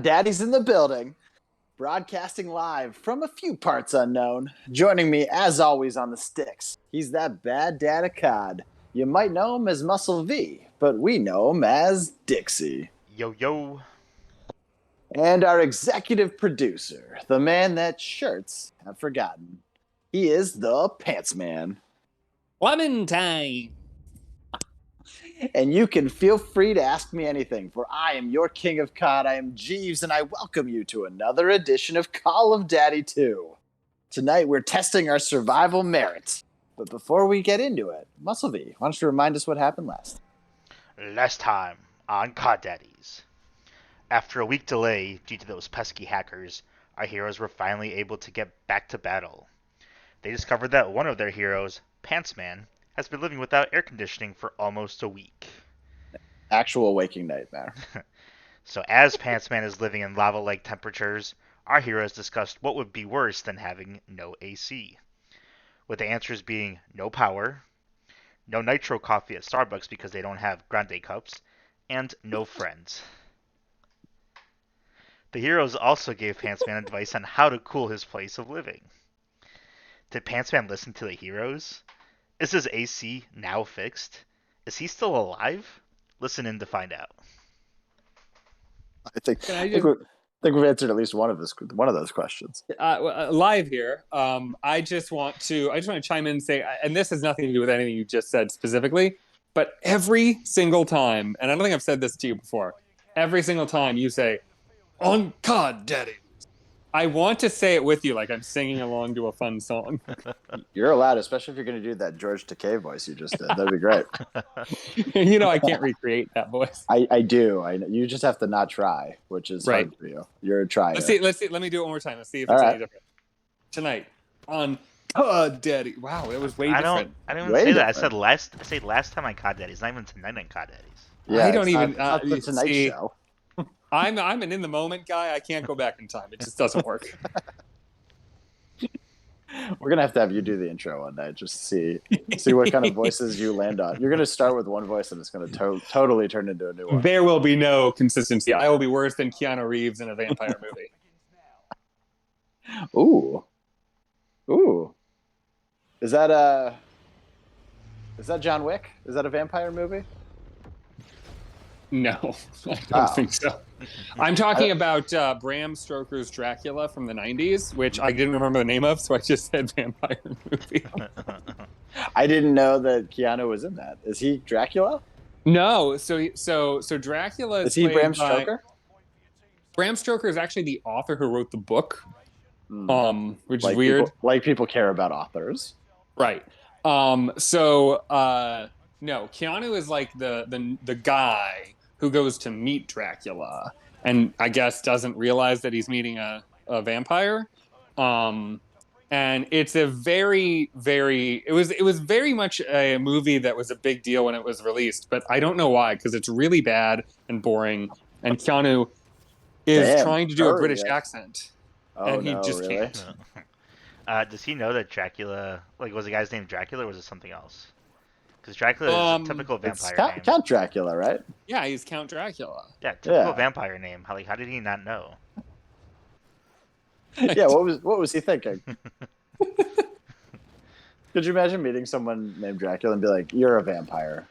Daddy's in the building, broadcasting live from a few parts unknown. Joining me, as always, on the sticks, he's that bad dad of COD. You might know him as Muscle V, but we know him as Dixie. Yo, yo. And our executive producer, the man that shirts have forgotten. He is the Pants Man. Clementine. And you can feel free to ask me anything, for I am your king of COD. I am Jeeves, and I welcome you to another edition of Call of Daddy 2. Tonight, we're testing our survival merits. But before we get into it, Muscle V, why don't you remind us what happened last? Last time on COD Daddies. After a week delay due to those pesky hackers, our heroes were finally able to get back to battle. They discovered that one of their heroes, Pants Man, has been living without air conditioning for almost a week. Actual waking nightmare. So as Pants Man is living in lava-like temperatures, our heroes discussed what would be worse than having no AC. With the answers being no power, no nitro coffee at Starbucks because they don't have grande cups, and no friends. The heroes also gave Pants Man advice on how to cool his place of living. Did Pants Man listen to the heroes? Is his AC now fixed? Is he still alive? Listen in to find out. I think we've answered at least one of those questions. Live here. I just want to chime in and say, and this has nothing to do with anything you just said specifically, but every single time, and I don't think I've said this to you before, every single time you say, "On COD, Daddy," I want to say it with you like I'm singing along to a fun song. You're allowed, especially if you're going to do that George Takei voice you just did. That'd be great. You know I can't recreate that voice. I do. I know. You just have to not try, which is right. hard for you. You're a tryer. Let's see. Let me do it one more time. Let's see if it's any different. Tonight on COD Daddy. Wow, that was way different. I didn't even say that. I said last time on COD Daddies, not even tonight on COD Daddies. Yeah, I don't even. Not the Tonight Show. I'm an in the moment guy. I can't go back in time. It just doesn't work. We're gonna have you do the intro one night, just see what kind of voices you land on. You're gonna start with one voice, and it's gonna totally turn into a new one. There will be no consistency. I will be worse than Keanu Reeves in a vampire movie. Ooh. Is that John Wick? Is that a vampire movie? No, I don't think so. I'm talking about Bram Stoker's Dracula from the 90s, which I didn't remember the name of, so I just said vampire movie. I didn't know that Keanu was in that. Is he Dracula? No, so Dracula is he Bram Stoker? Bram Stoker is actually the author who wrote the book, which is weird. People care about authors. Right. No, Keanu is like the guy who goes to meet Dracula and I guess doesn't realize that he's meeting a vampire. And it's a very, very, it was very much a movie that was a big deal when it was released, but I don't know why, because it's really bad and boring. And Keanu is trying to do a British accent. And he just can't. Does he know that Dracula, was the guy's name Dracula or was it something else? Because Dracula is a typical vampire name. Count Dracula, right? Yeah, he's Count Dracula. Yeah, typical vampire name. How did he not know? Yeah, what was he thinking? Could you imagine meeting someone named Dracula and be like, "You're a vampire"?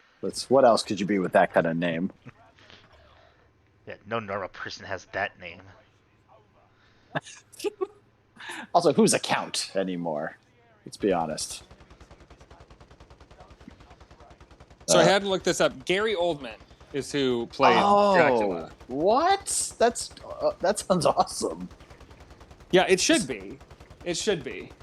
What else could you be with that kind of name? Yeah, no normal person has that name. Also, who's a count anymore? Let's be honest. So I had to look this up. Gary Oldman is who played Dracula. What? That sounds awesome. Yeah, it should be. It should be.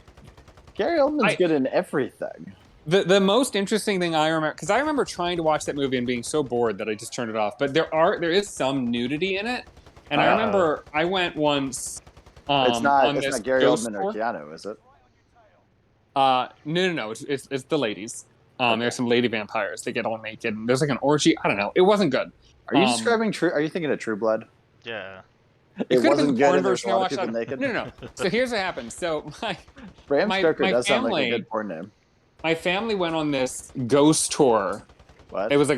Gary Oldman's good in everything. The most interesting thing I remember, because I remember trying to watch that movie and being so bored that I just turned it off. But there is some nudity in it, and I remember I went once. It's not Gary Oldman or Keanu, is it? No. It's the ladies. There's some lady vampires. They get all naked. And there's like an orgy. I don't know. It wasn't good. Are you describing True? Are you thinking of True Blood? Yeah. It could have been wasn't the good porn and there was version a I lot of watched. people naked. No. So here's what happened. So Bram my Stoker my does sound like a family good porn name. my family went on this ghost tour. What? It was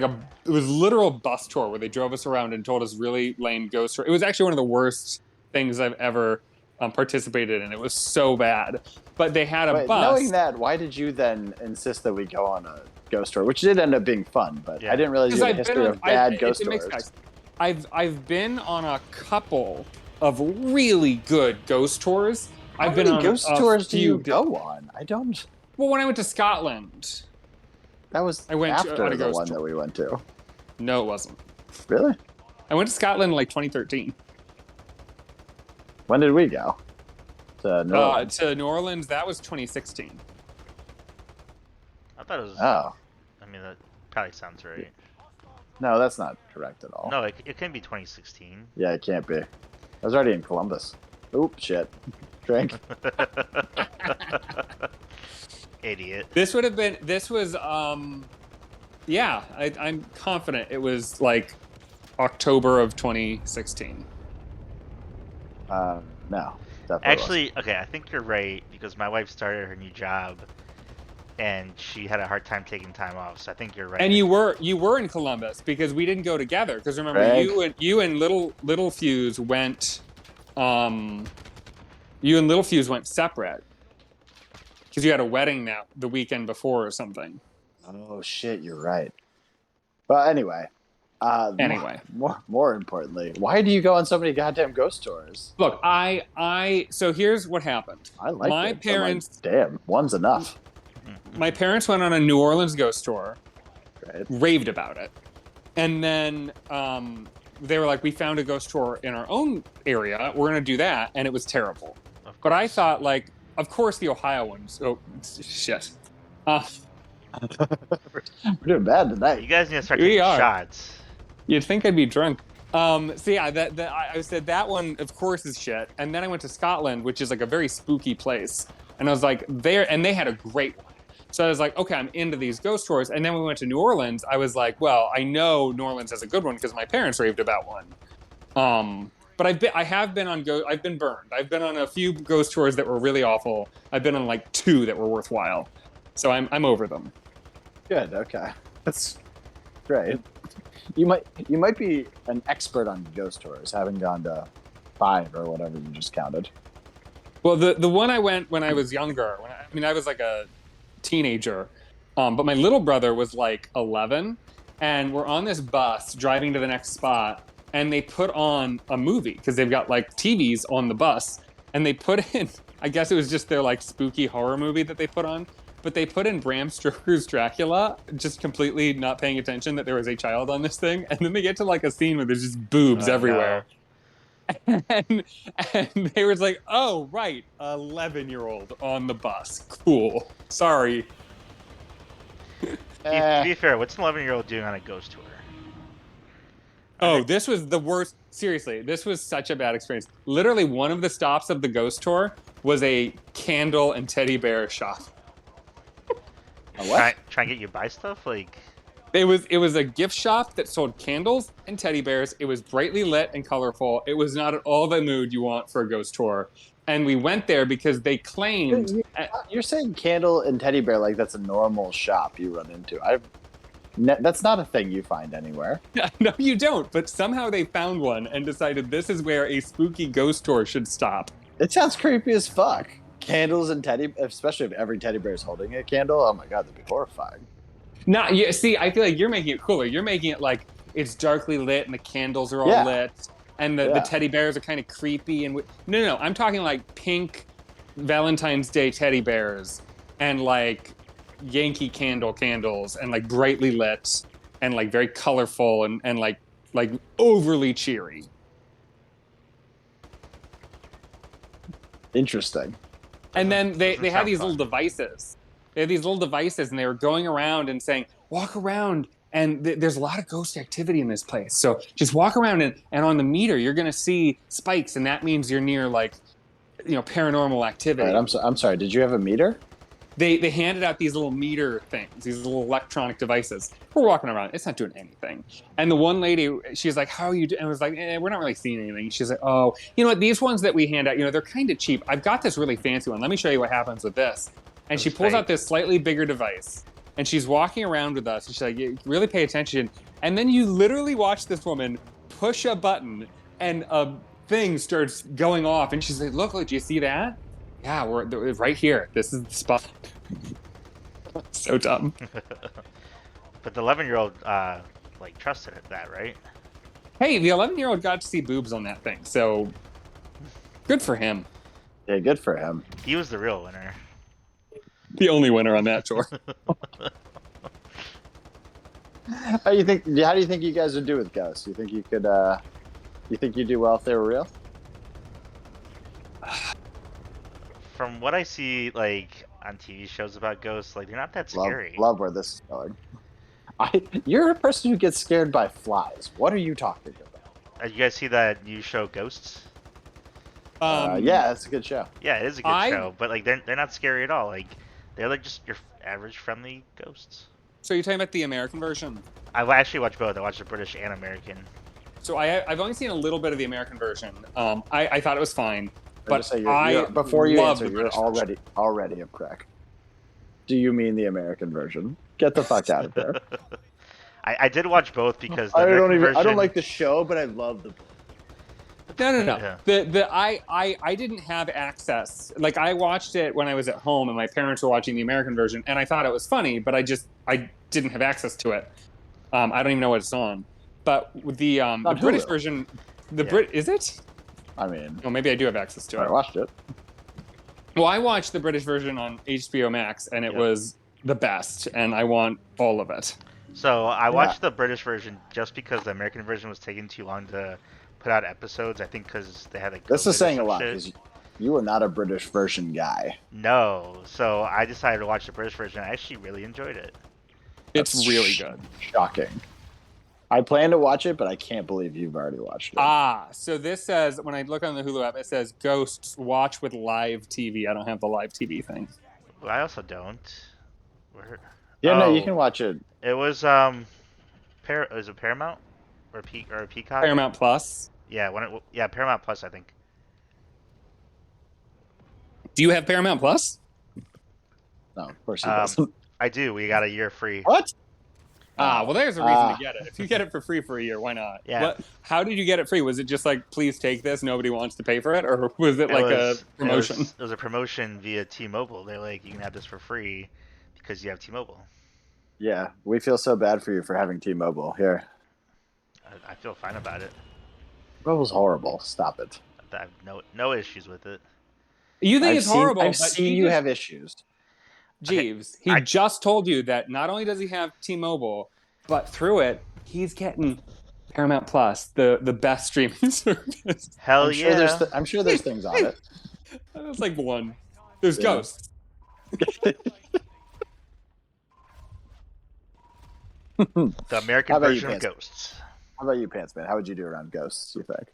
literal bus tour where they drove us around and told us really lame ghost stories. It was actually one of the worst things I've ever participated in. It was so bad. But they had a Wait, bus. knowing that, why did you then insist that we go on a ghost tour, which did end up being fun, but Yeah. I didn't realize you had a Because history of bad ghost it's a mix, tours. guys. I've been on a couple of really good ghost tours. How I've been many on ghost a tours do you few go on? I don't. Well, when I went to Scotland, That was I went after on a the ghost one tour. that we went to. No, it wasn't. Really? I went to Scotland in like 2013. When did we go? To New Orleans. To New Orleans, that was 2016. I thought it was. Oh. I mean, that probably sounds right. No, that's not correct at all. No, it can be 2016. Yeah, it can't be. I was already in Columbus. Oop, shit. Drink. Idiot. This was yeah, I'm confident it was like October of 2016. No, definitely Actually, okay, I think you're right because my wife started her new job, and she had a hard time taking time off. So I think you're right. And you were in Columbas because we didn't go together. Because remember, Frank. you and Little Fuse went, you and Little Fuse went separate because you had a wedding the weekend before or something. Oh shit, you're right. But anyway. More importantly, why do you go on so many goddamn ghost tours? Look, so here's what happened. I like my it, parents. Like, damn, one's enough. My parents went on a New Orleans ghost tour, Right. raved about it, and then they were like, "We found a ghost tour in our own area. We're gonna do that," and it was terrible. But I thought, like, of course, the Ohio ones. Oh shit. We're doing bad tonight. You guys need to start We taking are. shots. You'd think I'd be drunk. So yeah, I said that one, of course, is shit. And then I went to Scotland, which is like a very spooky place, and I was like, they had a great one. So I was like, okay, I'm into these ghost tours. And then we went to New Orleans. I was like, well, I know New Orleans has a good one because my parents raved about one. But I've been burned. I've been on a few ghost tours that were really awful. I've been on like 2 that were worthwhile. So I'm over them. Good. Okay, that's great. You might be an expert on ghost tours, having gone to 5 or whatever you just counted. Well, the one I went when I was younger. I was like a teenager, but my little brother was like 11, and we're on this bus driving to the next spot, and they put on a movie because they've got like TVs on the bus, and they put in, I guess it was just their like spooky horror movie that they put on, but they put in Bram Stoker's Dracula, just completely not paying attention that there was a child on this thing, and then they get to like a scene where there's just boobs everywhere. No. And they was like, oh, right, 11-year-old on the bus. Cool. Sorry. To be fair, what's an 11-year-old doing on a ghost tour? Oh, this was the worst. Seriously, this was such a bad experience. Literally, one of the stops of the ghost tour was a candle and teddy bear shop. A what? Try and get you to buy stuff? Like... It was a gift shop that sold candles and teddy bears. It was brightly lit and colorful. It was not at all the mood you want for a ghost tour. And we went there because they claimed... You're saying candle and teddy bear like that's a normal shop you run into. That's not a thing you find anywhere. No, you don't. But somehow they found one and decided this is where a spooky ghost tour should stop. It sounds creepy as fuck. Candles and especially if every teddy bear is holding a candle. Oh my god, that'd be horrifying. No, see, I feel like you're making it cooler. You're making it like it's darkly lit and the candles are all lit, and the teddy bears are kind of creepy. And no, I'm talking like pink Valentine's Day teddy bears and like Yankee candles and like brightly lit and like very colorful and like overly cheery. Interesting. And then they had these little devices. They had these little devices, and they were going around and saying, walk around, and there's a lot of ghost activity in this place. So just walk around, and on the meter, you're going to see spikes, and that means you're near, like, paranormal activity. Right, I'm sorry, did you have a meter? they handed out these little meter things, these little electronic devices. We're walking around, it's not doing anything. And the one lady, she's like, "How are you doing?" And I was like, "We're not really seeing anything." She's like, "Oh, you know what? These ones that we hand out, they're kind of cheap. I've got this really fancy one. Let me show you what happens with this." And she pulls out this slightly bigger device, and she's walking around with us. And she's like, "Really pay attention." And then you literally watch this woman push a button, and a thing starts going off. And she's like, "Look, do you see that? Yeah, we're right here. This is the spot." So dumb. But the 11-year-old trusted that, right? Hey, the 11-year-old got to see boobs on that thing, so good for him. Yeah, good for him. He was the real winner. The only winner on that tour. How do you think you guys would do with ghosts? You think you could? You think you'd do well if they were real? From what I see, on TV shows about ghosts, they're not that scary. Love where this is going. You're a person who gets scared by flies. What are you talking about? You guys see that new show, Ghosts? Yeah, it's a good show. Yeah, it is a good show, but they're not scary at all. They're just your average friendly ghosts. So you're talking about the American version? I've actually watched both. I watched the British and American. So I've only seen a little bit of the American version. I thought it was fine, but before you answer, you're already a prick. Do you mean the American version? Get the fuck out of there. I did watch both because I don't like the show, but I love the book. No. Yeah. I didn't have access. I watched it when I was at home, and my parents were watching the American version, and I thought it was funny, but I didn't have access to it. I don't even know what it's on. But the British version, is it? I mean, oh, maybe I do have access to it. I watched it. Well, I watched the British version on HBO Max, and it was the best, and I want all of it. So I watched the British version just because the American version was taking too long to put out episodes. I think because they had This is saying a lot because you are not a British version guy. No, so I decided to watch the British version. I actually really enjoyed it. It's really good. Shocking. I plan to watch it, but I can't believe you've already watched it. So this says, when I look on the Hulu app, it says Ghosts watch with live TV. I don't have the live TV thing. Well, I also don't. No, you can watch it. It was is it Paramount or Peacock? Paramount Plus. Yeah, Paramount Plus, I think. Do you have Paramount Plus? No, of course he doesn't. I do. We got a year free. What? Well, there's a reason to get it. If you get it for free for a year, why not? Yeah. How did you get it free? Was it just please take this, nobody wants to pay for it? Or was it a promotion? It was a promotion via T-Mobile. They're like, you can have this for free because you have T-Mobile. Yeah, we feel so bad for you for having T-Mobile. Here. I feel fine about it. T-Mobile's horrible. Stop it. I have no issues with it. You think it's horrible? I've seen you have issues. Jeeves, he just told you that not only does he have T-Mobile, but through it, he's getting Paramount Plus, the best streaming service. Hell yeah. I'm sure there's things on it. That's one. There's Ghosts. The American version of Ghosts. How about you, Pants Man? How would you do around Ghosts, you think?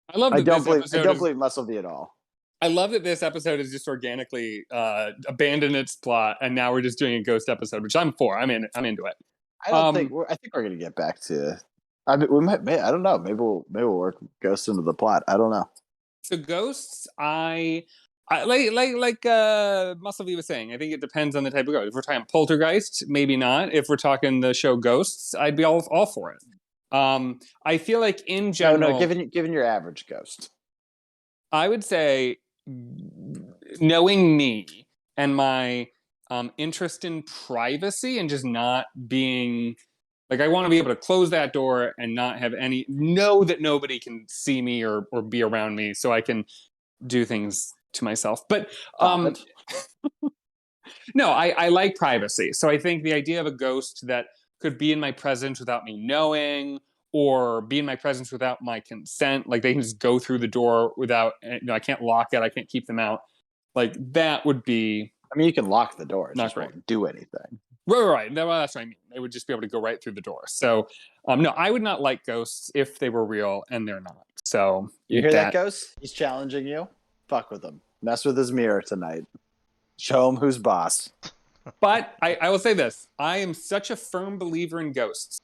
I don't believe Muscle V at all. I love that this episode is just organically abandoned its plot, and now we're just doing a Ghost episode, which I'm for. I'm into it. I think we're going to get back to. I mean, we might. I don't know. Maybe we'll work Ghosts into the plot. I don't know. So Ghosts, I like Muscle V was saying. I think it depends on the type of ghost. If we're talking Poltergeist, maybe not. If we're talking the show Ghosts, I'd be all for it. I feel like in general, no, given your average ghost, I would say, knowing me and my interest in privacy and just not being I want to be able to close that door and not have know that nobody can see me or be around me, so I can do things to myself. But no, I like privacy. So I think the idea of a ghost that could be in my presence without me knowing, or be in my presence without my consent, they can just go through the door without, I can't lock it, I can't keep them out. That would be. I mean, you can lock the door. It not just great. Won't do anything. Right. Well, that's what I mean. They would just be able to go right through the door. So, no, I would not like ghosts if they were real, and they're not. So you hear that, Ghost? He's challenging you. Fuck with him. Mess with his mirror tonight. Show him who's boss. But I will say this: I am such a firm believer in ghosts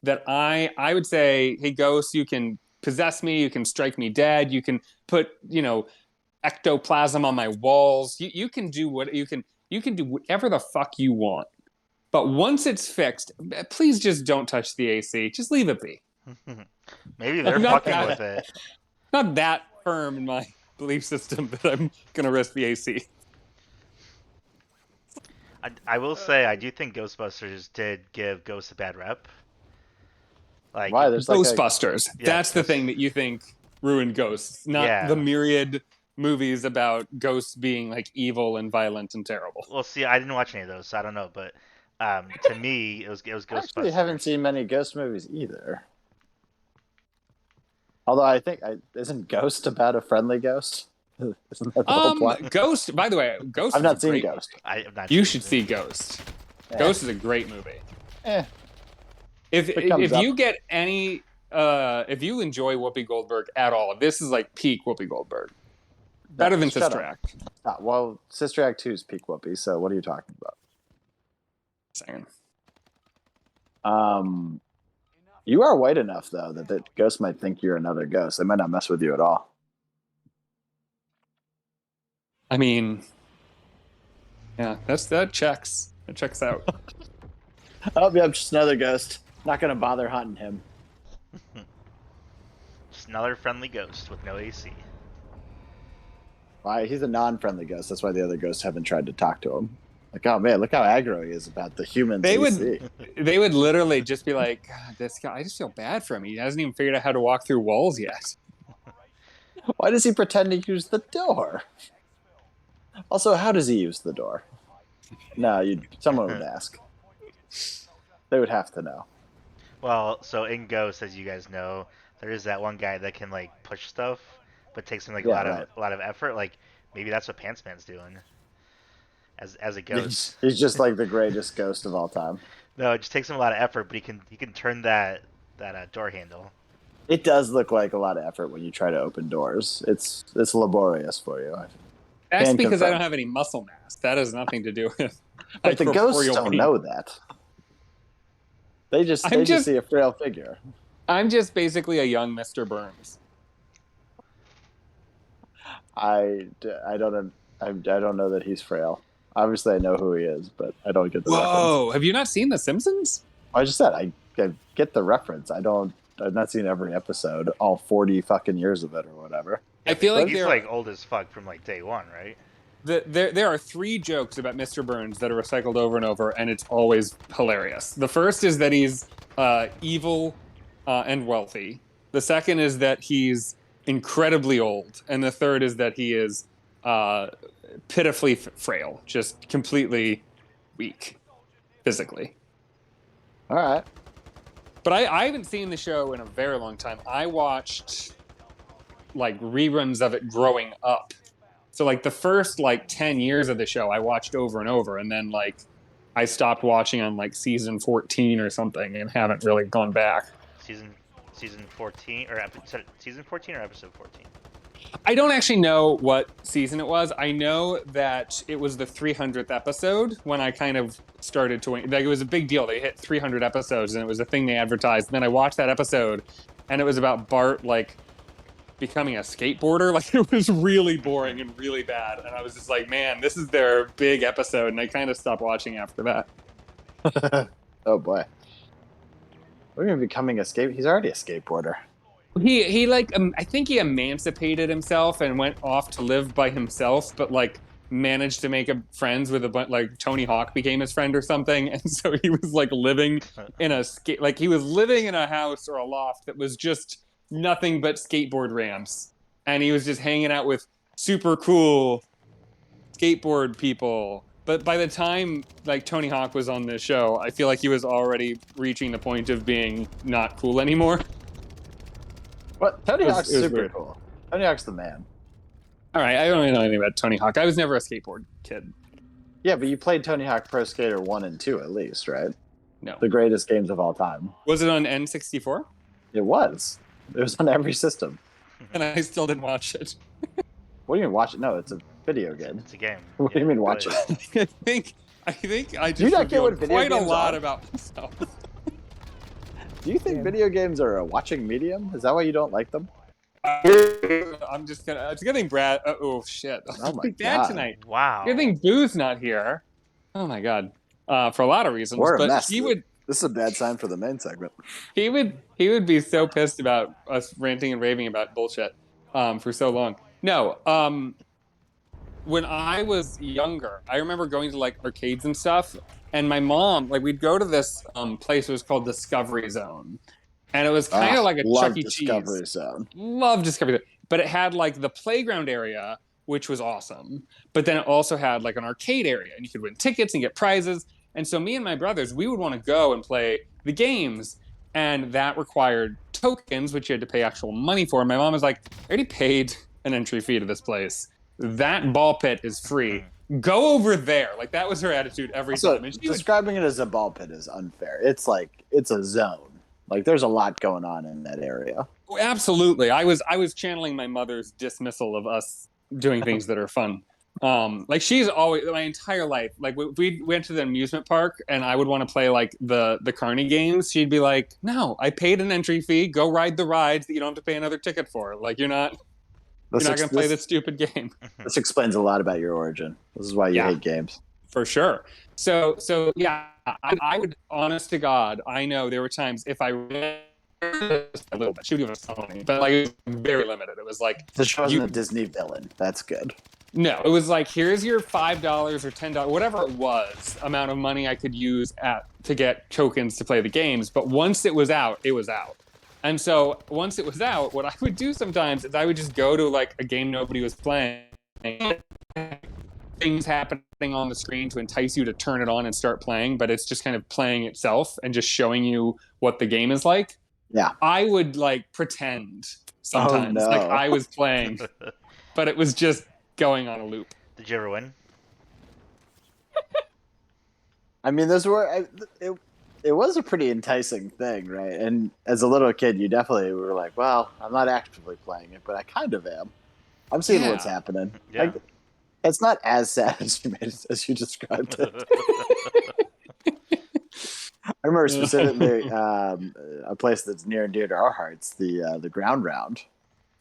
that I would say, hey, ghosts, you can possess me, you can strike me dead, you can put ectoplasm on my walls. You can do whatever the fuck you want. But once it's fixed, please just don't touch the AC. Just leave it be. Maybe they're Not fucking that- with it. Not that firm in my belief system that I'm gonna risk the AC. I will say, I do think Ghostbusters did give ghosts a bad rep. Like, Why? There's like Ghostbusters. Yeah, That's the thing that you think ruined ghosts, not Yeah. the myriad movies about ghosts being like evil and violent and terrible. well, see, I didn't watch any of those, so I don't know. But to me, it was I Ghostbusters. actually haven't seen many ghost movies either. Although I think isn't Ghost about a friendly ghost? Isn't that the whole plot? Ghost. By the way, Ghost. I've is not a seen great Ghost. I've not You seen should it. see Ghost. Eh, Ghost is a great movie. eh. If It comes if you up. get any, if you enjoy Whoopi Goldberg at all, this is like peak Whoopi Goldberg. Better than shut Sister up. Act. Well, Sister Act 2 is peak Whoopi, so what are you talking about? Saying. You are white enough, though, that the ghost might think you're another ghost. They might not mess with you at all. I mean, yeah, that checks. It checks out. Oh, yeah, I'm just another ghost. Not going to bother hunting him. Just another friendly ghost with no AC. Why? He's a non-friendly ghost. That's why the other ghosts haven't tried to talk to him. Like, oh man, look how aggro he is about the humans. They would- AC. They would literally just be like, God, this guy, I just feel bad for him. He hasn't even figured out how to walk through walls yet. Why does he pretend to use the door? Also, how does he use the door? No, someone would ask. They would have to know. Well, so in Ghost, as you guys know, there is that one guy that can like push stuff, but takes him like Yeah, a lot of effort. Like maybe that's what Pantsman's doing as a ghost. He's just like the greatest ghost of all time. No, it just takes him a lot of effort, but he can turn that door handle. It does look like a lot of effort when you try to open doors. It's laborious for you. That's Can because I confirm. don't have any muscle mass. That has nothing to do with. But the ghosts corporeal don't being. know that. They just see a frail figure. I'm just basically a young Mr. Burns. I don't know that he's frail. Obviously, I know who he is, but I don't get the reference. Whoa! Have you not seen The Simpsons? I just said I get the reference. I've not seen every episode, all 40 fucking years of it or whatever. I feel like He's there, like old as fuck from like day one, right? there are 3 jokes about Mr. Burns that are recycled over and over, and it's always hilarious. The first is that he's evil and wealthy. The second is that he's incredibly old, and the third is that he is pitifully frail, just completely weak physically. All right. But I haven't seen the show in a very long time. I watched like reruns of it growing up. So like the first like 10 years of the show I watched over and over, and then like I stopped watching on like season 14 or something and haven't really gone back. Season 14 or season 14 or episode 14? I don't actually know what season it was. I know that it was the 300th episode when I kind of started to like it was a big deal. They hit 300 episodes and it was a thing they advertised. And then I watched that episode and it was about Bart like becoming a skateboarder. Like it was really boring and really bad. And I was just like, man, this is their big episode. And I kind of stopped watching after that. Oh boy. We're even becoming he's already a skateboarder. He like I think he emancipated himself and went off to live by himself, but like managed to make friends with a bunch. Like Tony Hawk became his friend or something, and so he was like living in he was living in a house or a loft that was just nothing but skateboard ramps, and he was just hanging out with super cool skateboard people. But by the time like Tony Hawk was on this show, I feel like he was already reaching the point of being not cool anymore. What? Tony Hawk's it was super weird. cool. Tony Hawk's the man. All right, I don't really know anything about Tony Hawk. I was never a skateboard kid. Yeah, but you played Tony Hawk Pro Skater 1 and 2 at least, right? No. The greatest games of all time. Was it on N64? It was. It was on every system. And I still didn't watch it. What do you mean watch it? No, Video game. It's a game. What do you mean watch play it? I think I Do you just not get what revealed video quite a games lot are? about myself. Do you think video games are a watching medium? Is that why you don't like them? I'm just gonna. It's a good thing Brad. Oh shit! Oh my Bad God. tonight. Wow. Good thing Boo's not here. Oh my god. For a lot of reasons, We're a but mess. he would This is a bad sign for the main segment. he would be so pissed about us ranting and raving about bullshit for so long. No, when I was younger, I remember going to like arcades and stuff, and my mom, like, we'd go to this place. It was called Discovery Zone, and it was kind of like a love Chuck E. Discovery Cheese. Zone. Love Discovery Zone, but it had like the playground area, which was awesome. But then it also had like an arcade area, and you could win tickets and get prizes. And so me and my brothers, we would want to go and play the games, and that required tokens, which you had to pay actual money for. And my mom was like, "I already paid an entry fee to this place. That ball pit is free. Go over there." Like, that was her attitude every So time. And she describing it as a ball pit is unfair. It's like it's a zone. Like there's a lot going on in that area. absolutely. I was channeling my mother's dismissal of us doing things that are fun. Like, she's always, my entire life, like, we went to the amusement park and I would want to play like the Carney games. She'd be like, "No, I paid an entry fee. Go ride the rides that you don't have to pay another ticket for. Like, you're not going to play this stupid game." This explains a lot about your origin. This is why you hate games. For sure. So yeah, I would, honest to God, I know there were times if I read a little bit, she would give us some money, but like, it was very limited. It was like, The show wasn't a Disney villain. That's good. no, it was like, here's your $5 or $10, whatever it was, amount of money I could use to get tokens to play the games. But once it was out, it was out. And so once it was out, what I would do sometimes is I would just go to like a game nobody was playing, things happening on the screen to entice you to turn it on and start playing, but it's just kind of playing itself and just showing you what the game is like. Yeah. I would like pretend sometimes no. like I was playing, but it was just going on a loop. Did you ever win? I mean, it was a pretty enticing thing, right? And as a little kid, you definitely were like, "Well, I'm not actively playing it, but I kind of am. I'm seeing Yeah. what's happening." Yeah. Like, it's not as sad as you described it. I remember specifically a place that's near and dear to our hearts, the ground round.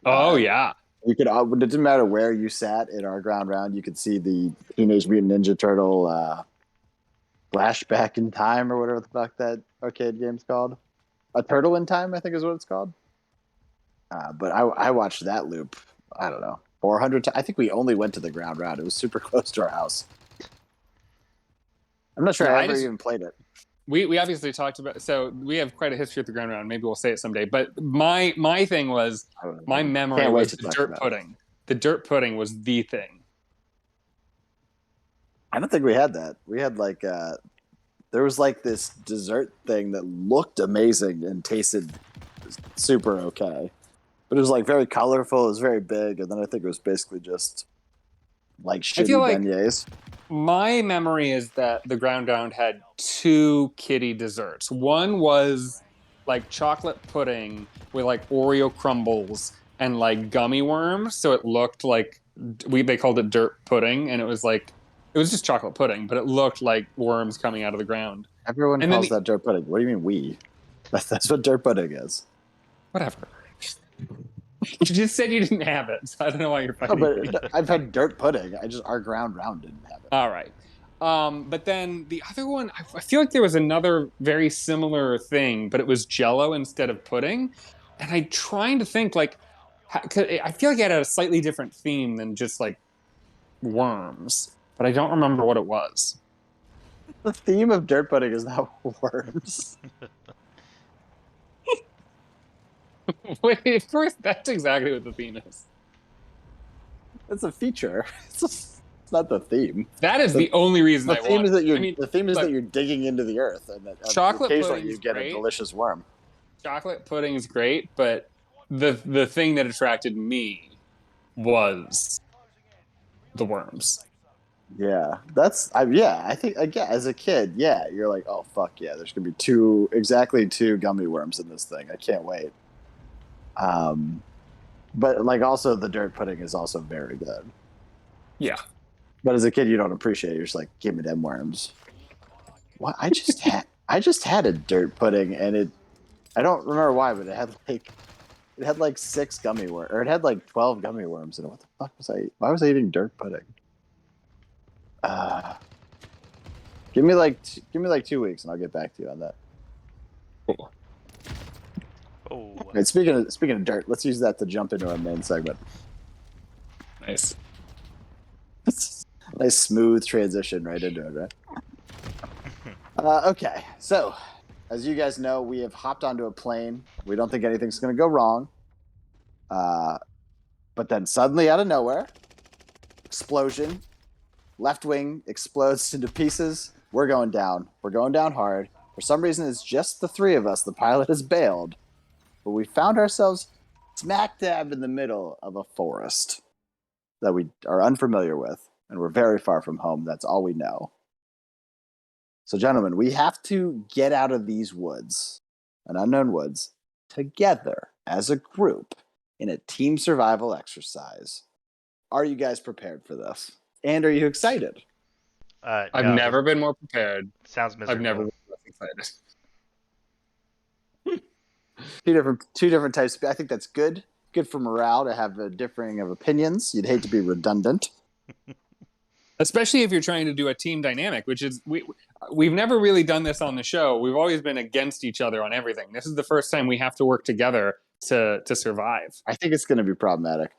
Oh yeah. You could. It didn't matter where you sat in our ground round. You could see the Teenage Mutant Ninja Turtle Flashback in Time, or whatever the fuck that arcade game's called. A Turtle in Time, I think, is what it's called. But I watched that loop. I don't know, 400 times. I think we only went to the ground round. It was super close to our house. I'm not sure Yeah, I ever even played it. We obviously talked about, so we have quite a history at the ground round. Maybe we'll say it someday. But my thing was, my memory Can't wait was to the talk dirt about it. pudding. The dirt pudding was the thing. I don't think we had that. We had like there was like this dessert thing that looked amazing and tasted super okay, but it was like very colorful. It was very big, and then I think it was basically just like shitty feel like- beignets. My memory is that the ground round had two kiddie desserts. One was like chocolate pudding with like Oreo crumbles and like gummy worms, so it looked like they called it dirt pudding, and it was just chocolate pudding, but it looked like worms coming out of the ground. Everyone And then calls that dirt pudding. What do you mean we? That's what dirt pudding is. Whatever. You just said you didn't have it, so I don't know why you're No, fighting me. but I've had dirt pudding. Our ground round didn't have it. All right. But then the other one, I feel like there was another very similar thing, but it was Jell-O instead of pudding. And I'm trying to think, like, 'cause I feel like it had a slightly different theme than just like worms, but I don't remember what it was. The theme of dirt pudding is not worms. Wait, of course, that's exactly what the theme is. It's a feature. It's not the theme. That is the only reason The I theme want. is that I mean, the theme is look, that you're digging into the earth, and that Chocolate occasionally pudding's you get great. a delicious worm. chocolate pudding is great, but the thing that attracted me was the worms. Yeah, I think again as a kid, yeah, you're like, oh fuck yeah, there's gonna be exactly two gummy worms in this thing. I can't wait. But like also the dirt pudding is also very good. Yeah. But as a kid, you don't appreciate it. You're just like, give me them worms. What? I just had a dirt pudding, and I don't remember why, but it had like 6 gummy worms, or it had like 12 gummy worms in it. What the fuck was I? Why was I eating dirt pudding? Uh, give me like 2 weeks, and I'll get back to you on that. Cool. Oh, Right, speaking of dirt, let's use that to jump into our main segment. Nice. Nice smooth transition right into it, right? Okay, so as you guys know, we have hopped onto a plane. We don't think anything's going to go wrong. But then suddenly, out of nowhere, explosion. Left wing explodes into pieces. We're going down. We're going down hard. For some reason, it's just the 3 of us. The pilot has bailed. But we found ourselves smack dab in the middle of a forest that we are unfamiliar with, and we're very far from home. That's all we know. So, gentlemen, we have to get out of these woods, an unknown woods, together as a group in a team survival exercise. Are you guys prepared for this? And are you excited? I've no, never been more prepared. sounds miserable. I've never been less excited. Two different types. I think that's good. Good for morale to have a differing of opinions. You'd hate to be redundant. Especially if you're trying to do a team dynamic, which is we've never really done this on the show. We've always been against each other on everything. This is the first time we have to work together to survive. I think it's going to be problematic.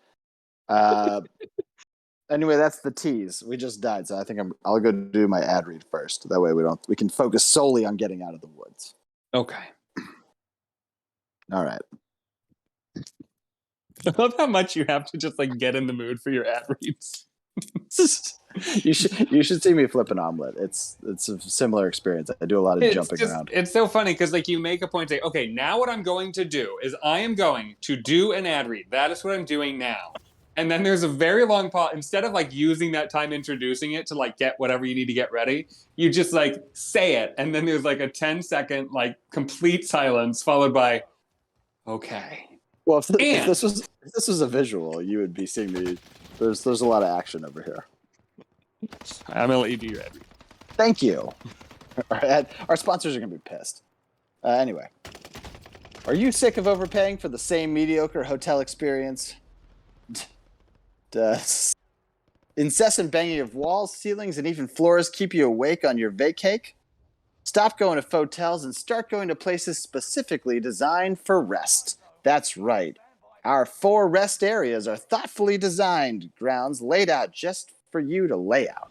Anyway, that's the tease. We just died, so I think I'll go do my ad read first. That way we can focus solely on getting out of the woods. Okay. All right. I love how much you have to just like get in the mood for your ad reads. You should see me flip an omelet. It's a similar experience. I do a lot of jumping around. It's so funny because like you make a point, say, okay, now what I'm going to do is I am going to do an ad read. That is what I'm doing now. And then there's a very long pause. Instead of like using that time introducing it to like get whatever you need to get ready, you just like say it. And then there's like a 10-second like complete silence followed by, okay. Well, if this was a visual, you would be seeing me. There's a lot of action over here. I'm gonna let you do your ad read. Thank you. Our sponsors are gonna be pissed. Anyway, are you sick of overpaying for the same mediocre hotel experience? Does incessant banging of walls, ceilings, and even floors keep you awake on your vacake? Stop going to hotels and start going to places specifically designed for rest. That's right. Our 4 rest areas are thoughtfully designed grounds laid out just for you to lay out.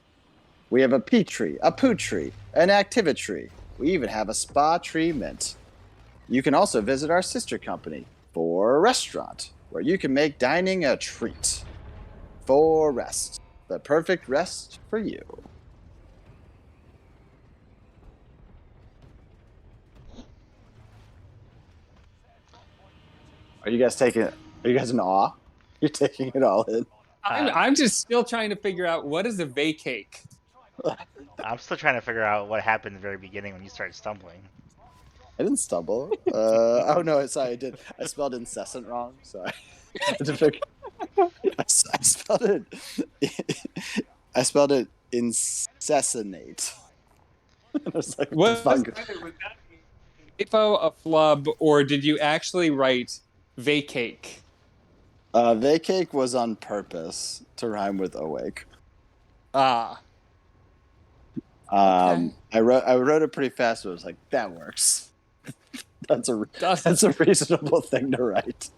We have a pea tree, a poo tree, an activity tree. We even have a spa treatment. You can also visit our sister company, For Restaurant, where you can make dining a treat. For Rest, the perfect rest for you. Are you guys in awe? You're taking it all in. I'm just still trying to figure out what is a vacake. I'm still trying to figure out what happened at the very beginning when you started stumbling. I didn't stumble. Oh no, sorry, I did. I spelled incessant wrong. So I had to figure. I spelled it. I spelled it incessinate. I was like, Was fuck? that a typo, a flub, or did you actually write vacake? Vacake was on purpose to rhyme with awake. Ah. I wrote it pretty fast, but I was like, that works. That's a reasonable thing to write.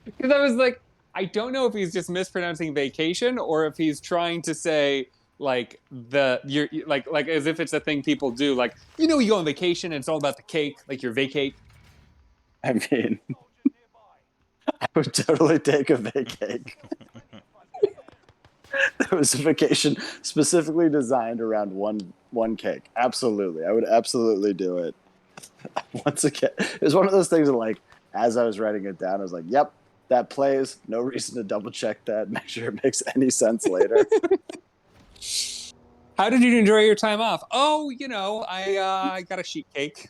Because I was like, I don't know if he's just mispronouncing vacation or if he's trying to say like you're like as if it's a thing people do. Like, you go on vacation and it's all about the cake, like your vacate. I mean, I would totally take a vacake. There was a vacation specifically designed around one cake. Absolutely. I would absolutely do it. Once again, it was one of those things that, like, as I was writing it down, I was like, yep, that plays. No reason to double check that. Make sure it makes any sense later. How did you enjoy your time off? Oh, I got a sheet cake.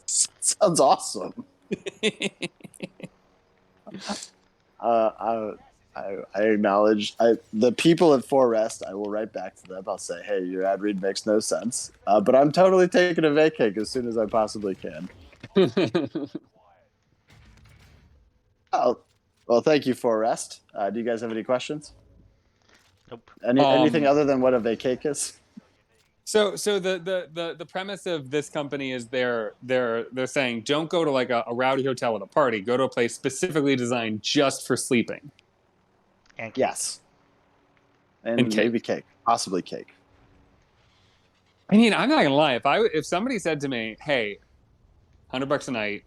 Sounds awesome. I I acknowledge the people at Forest. I will write back to them. I'll say, hey, your ad read makes no sense, but I'm totally taking a vacate as soon as I possibly can. Oh, well, thank you, Forest. Do you guys have any questions? Nope. Anything other than what a vacate is? So the premise of this company is they're saying don't go to like a rowdy hotel with a party. Go to a place specifically designed just for sleeping. And cake. Yes, and maybe cake, possibly cake. I mean, I'm not gonna lie. If somebody said to me, "Hey, $100 a night,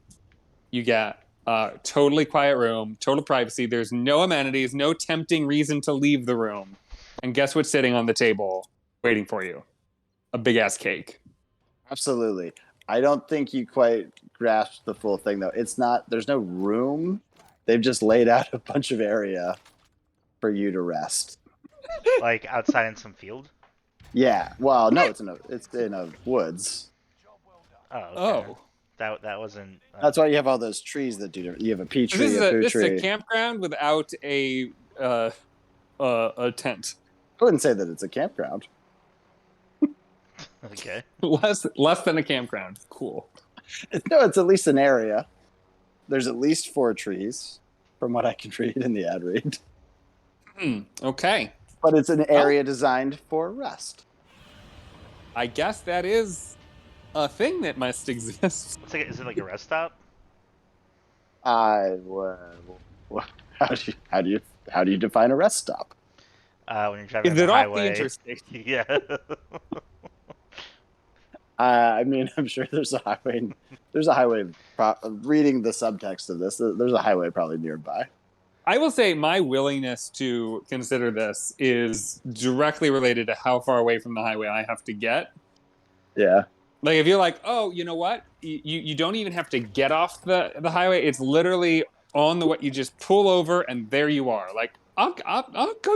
you get a totally quiet room, total privacy. There's no amenities, no tempting reason to leave the room, and guess what's sitting on the table waiting for you? A big ass cake." Absolutely. I don't think you quite grasped the full thing, though. It's not. There's no room. They've just laid out a bunch of area for you to rest. Like outside in some field? Yeah. Well, no, it's in a woods. Oh. Okay. Oh. That wasn't. That's why you have all those trees that do. You have a peach tree, a poo This tree. is a campground without a tent. I wouldn't say that it's a campground. Okay. Less than a campground. Cool. No, it's at least an area. There's at least 4 trees, from what I can read in the ad read. Okay. But it's an area designed for rest. I guess that is a thing that must exist. Is it like a rest stop? How do you define a rest stop? When you're driving Is on it the off highway. the interstate? Yeah. I mean, I'm sure there's a highway. There's a highway. Reading the subtext of this, there's a highway probably nearby. I will say my willingness to consider this is directly related to how far away from the highway I have to get. Yeah. Like if you're like, oh, you know what? You don't even have to get off the highway. It's literally on the what you just pull over and there you are. Like I'll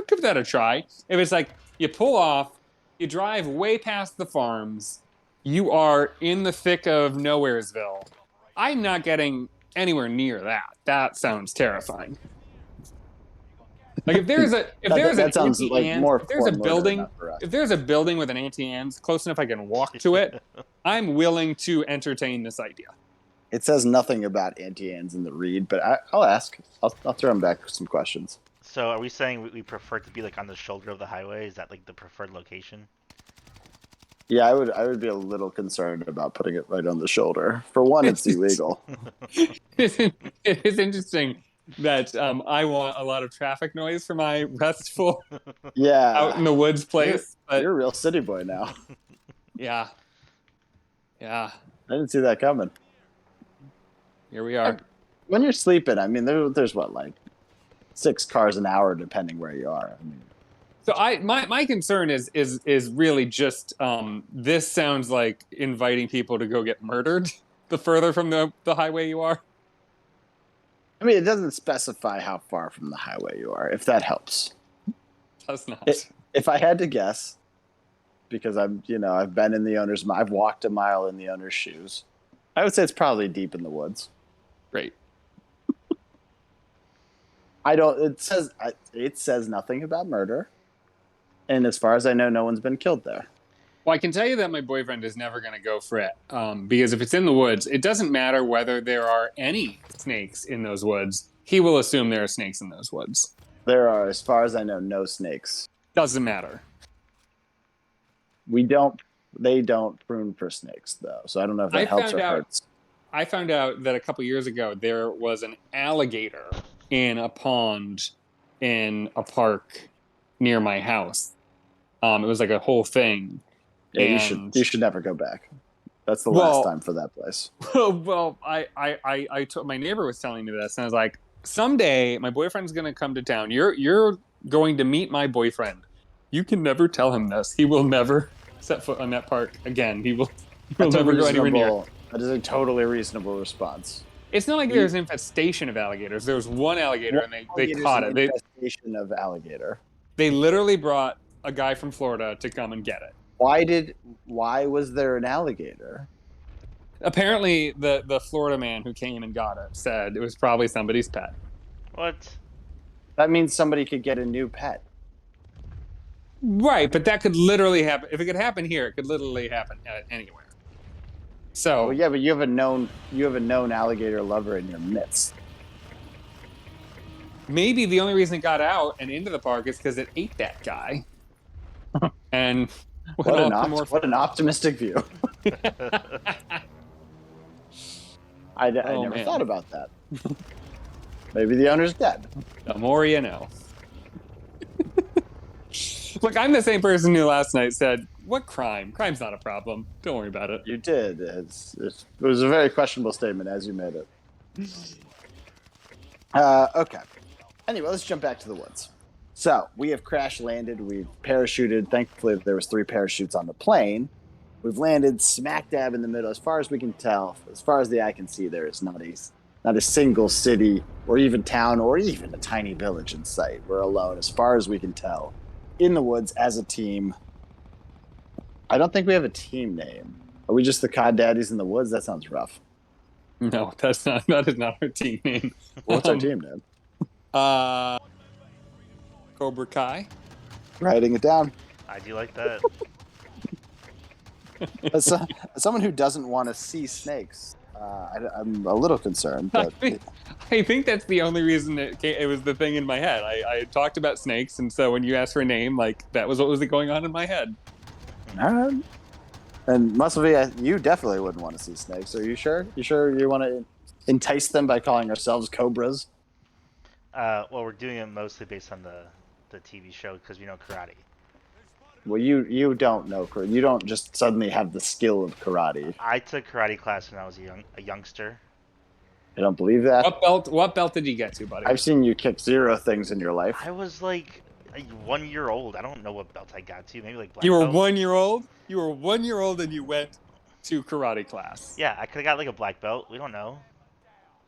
give that a try. If it's like you pull off, you drive way past the farms, you are in the thick of Nowheresville. I'm not getting anywhere near that. That sounds terrifying. Like if there's a building with an Auntie-Anne's close enough I can walk to it, I'm willing to entertain this idea. It says nothing about Auntie-Anne's in the read, but I'll ask. I'll throw him back some questions. So are we saying we prefer to be like on the shoulder of the highway? Is that like the preferred location? Yeah, I would be a little concerned about putting it right on the shoulder. For one, it's illegal. It is interesting that I want a lot of traffic noise for my restful out in the woods place. You're a real city boy now. Yeah. Yeah. I didn't see that coming. Here we are. When you're sleeping, I mean, there's what, like 6 cars an hour, depending where you are. I mean, so my concern is really just this sounds like inviting people to go get murdered the further from the highway you are. I mean, it doesn't specify how far from the highway you are, if that helps. Does not. If I had to guess, because I've been in the owner's, I've walked a mile in the owner's shoes, I would say it's probably deep in the woods. Great. It says nothing about murder. And as far as I know, no one's been killed there. Well, I can tell you that my boyfriend is never going to go for it because if it's in the woods, it doesn't matter whether there are any snakes in those woods. He will assume there are snakes in those woods. There are, as far as I know, no snakes. Doesn't matter. They don't prune for snakes, though. So I don't know if that helps or hurts. I found out that a couple years ago there was an alligator in a pond in a park near my house. It was like a whole thing. Yeah, you should never go back. That's the last time for that place. Well, my neighbor was telling me this, and I was like, someday my boyfriend's going to come to town. You're going to meet my boyfriend. You can never tell him this. He will never set foot on that park again. He'll never go anywhere near. That is a totally reasonable response. It's not like there's an infestation of alligators. There was one alligator, and they caught it. Infestation of alligator. They literally brought a guy from Florida to come and get it. Why was there an alligator? Apparently, the Florida man who came and got it said it was probably somebody's pet. What? That means somebody could get a new pet. Right, but that could literally happen. If it could happen here, it could literally happen anywhere. So, Well, yeah, but you have a known alligator lover in your midst. maybe the only reason it got out and into the park is because it ate that guy. And went off to more. What an optimistic view. I never thought about that. Maybe the owner's dead. The more you know. Look, I'm the same person who last night said, "What crime? Crime's not a problem. Don't worry about it." You did. It was a very questionable statement as you made it. Okay. Anyway, let's jump back to the woods. So we have crash landed. We've parachuted. Thankfully, there was 3 parachutes on the plane. We've landed smack dab in the middle. As far as we can tell, as far as the eye can see, there is not a single city or even town or even a tiny village in sight. We're alone, as far as we can tell, in the woods as a team. I don't think we have a team name. Are we just the Cod Daddies in the woods? That sounds rough. No, that is not our team name. What's our team name? Cobra Kai. Writing it down. I do like that. As someone who doesn't want to see snakes, I'm a little concerned. But I think that's the only reason it was the thing in my head. I talked about snakes, and so when you asked for a name, like that was what was going on in my head. All right. And Muscle you definitely wouldn't want to see snakes. Are you sure? You sure you want to entice them by calling ourselves cobras? Well, we're doing it mostly based on the TV show because we know karate. Well, you don't know karate. You don't just suddenly have the skill of karate. I took karate class when I was a youngster. I don't believe that. What belt did you get to, buddy? I've seen you kick 0 things in your life. I was like 1 year old. I don't know what belt I got to. Maybe like black You were belt. 1 year old? You were 1 year old and you went to karate class. Yeah, I could have got like a black belt. We don't know.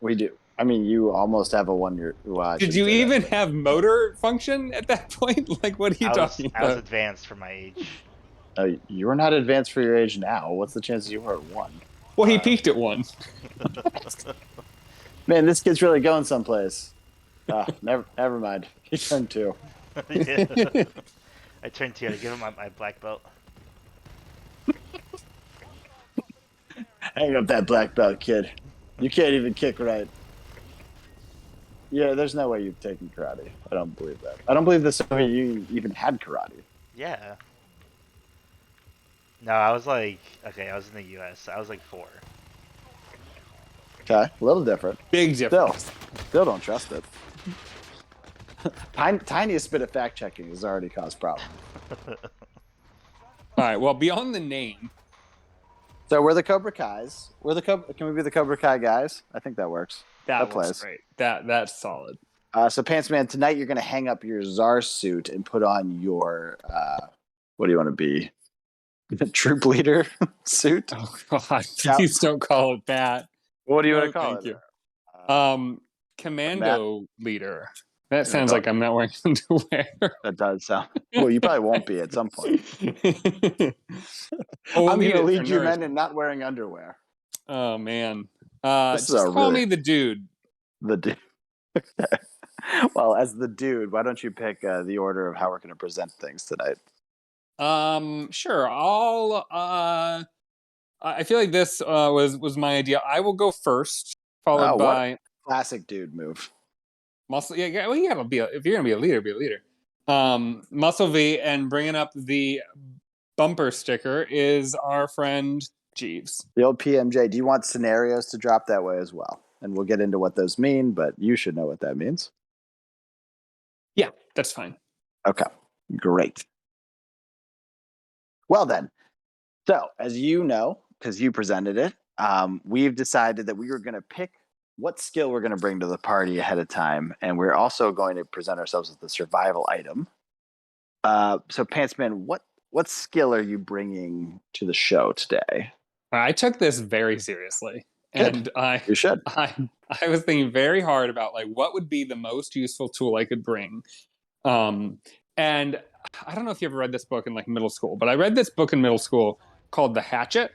We do. I mean, you almost have a 1 year. Did you even have motor function at that point? Like, what are you talking about? I was advanced for my age. You're not advanced for your age now. What's the chances you were at 1? Well, he peaked at 1. Man, this kid's really going someplace. Never mind. He turned 2. Yeah. I turned 2 to give him my black belt. Hang up that black belt, kid. You can't even kick right. Yeah, there's no way you've taken karate. I don't believe that. I don't believe the Soviet Union even had karate. Yeah. No, I was like, okay, I was in the U.S. I was like 4. Okay, a little different. Big difference. Still don't trust it. Tiniest bit of fact checking has already caused problems. All right. Well, beyond the name. So we're the Cobra Kais. Can we be the Cobra Kai guys? I think that works. That plays. was great. That's solid. So Pants Man, tonight you're going to hang up your czar suit and put on your what do you want to be? The troop leader suit? Oh God! Please don't call it that. What do you want to call thank it? You. Commando leader. That sounds like I'm not wearing underwear. That does sound. Well, you probably won't be at some point. We'll I'm going to lead for you nerds. men in not wearing underwear. Oh man! This is Just a call really- me the dude. The dude. Well, as the dude, why don't you pick the order of how we're going to present things tonight? Sure. I feel like this was my idea. I will go first, followed by Classic dude move. Muscle. Yeah. Well, you gotta be. If you're gonna be a leader, be a leader. Muscle V, and bringing up the bumper sticker is our friend Jeeves. The old PMJ. Do you want scenarios to drop that way as well? And we'll get into what those mean, but you should know what that means. Yeah, that's fine. Okay, great. Well then, so as you know, because you presented it, we've decided that we were going to pick what skill we're going to bring to the party ahead of time, and we're also going to present ourselves with the survival item. So Pantsman, what skill are you bringing to the show today? I took this very seriously. And you should. I was thinking very hard about like what would be the most useful tool I could bring. And I don't know if you ever read this book in like middle school, but I read this book in middle school called The Hatchet.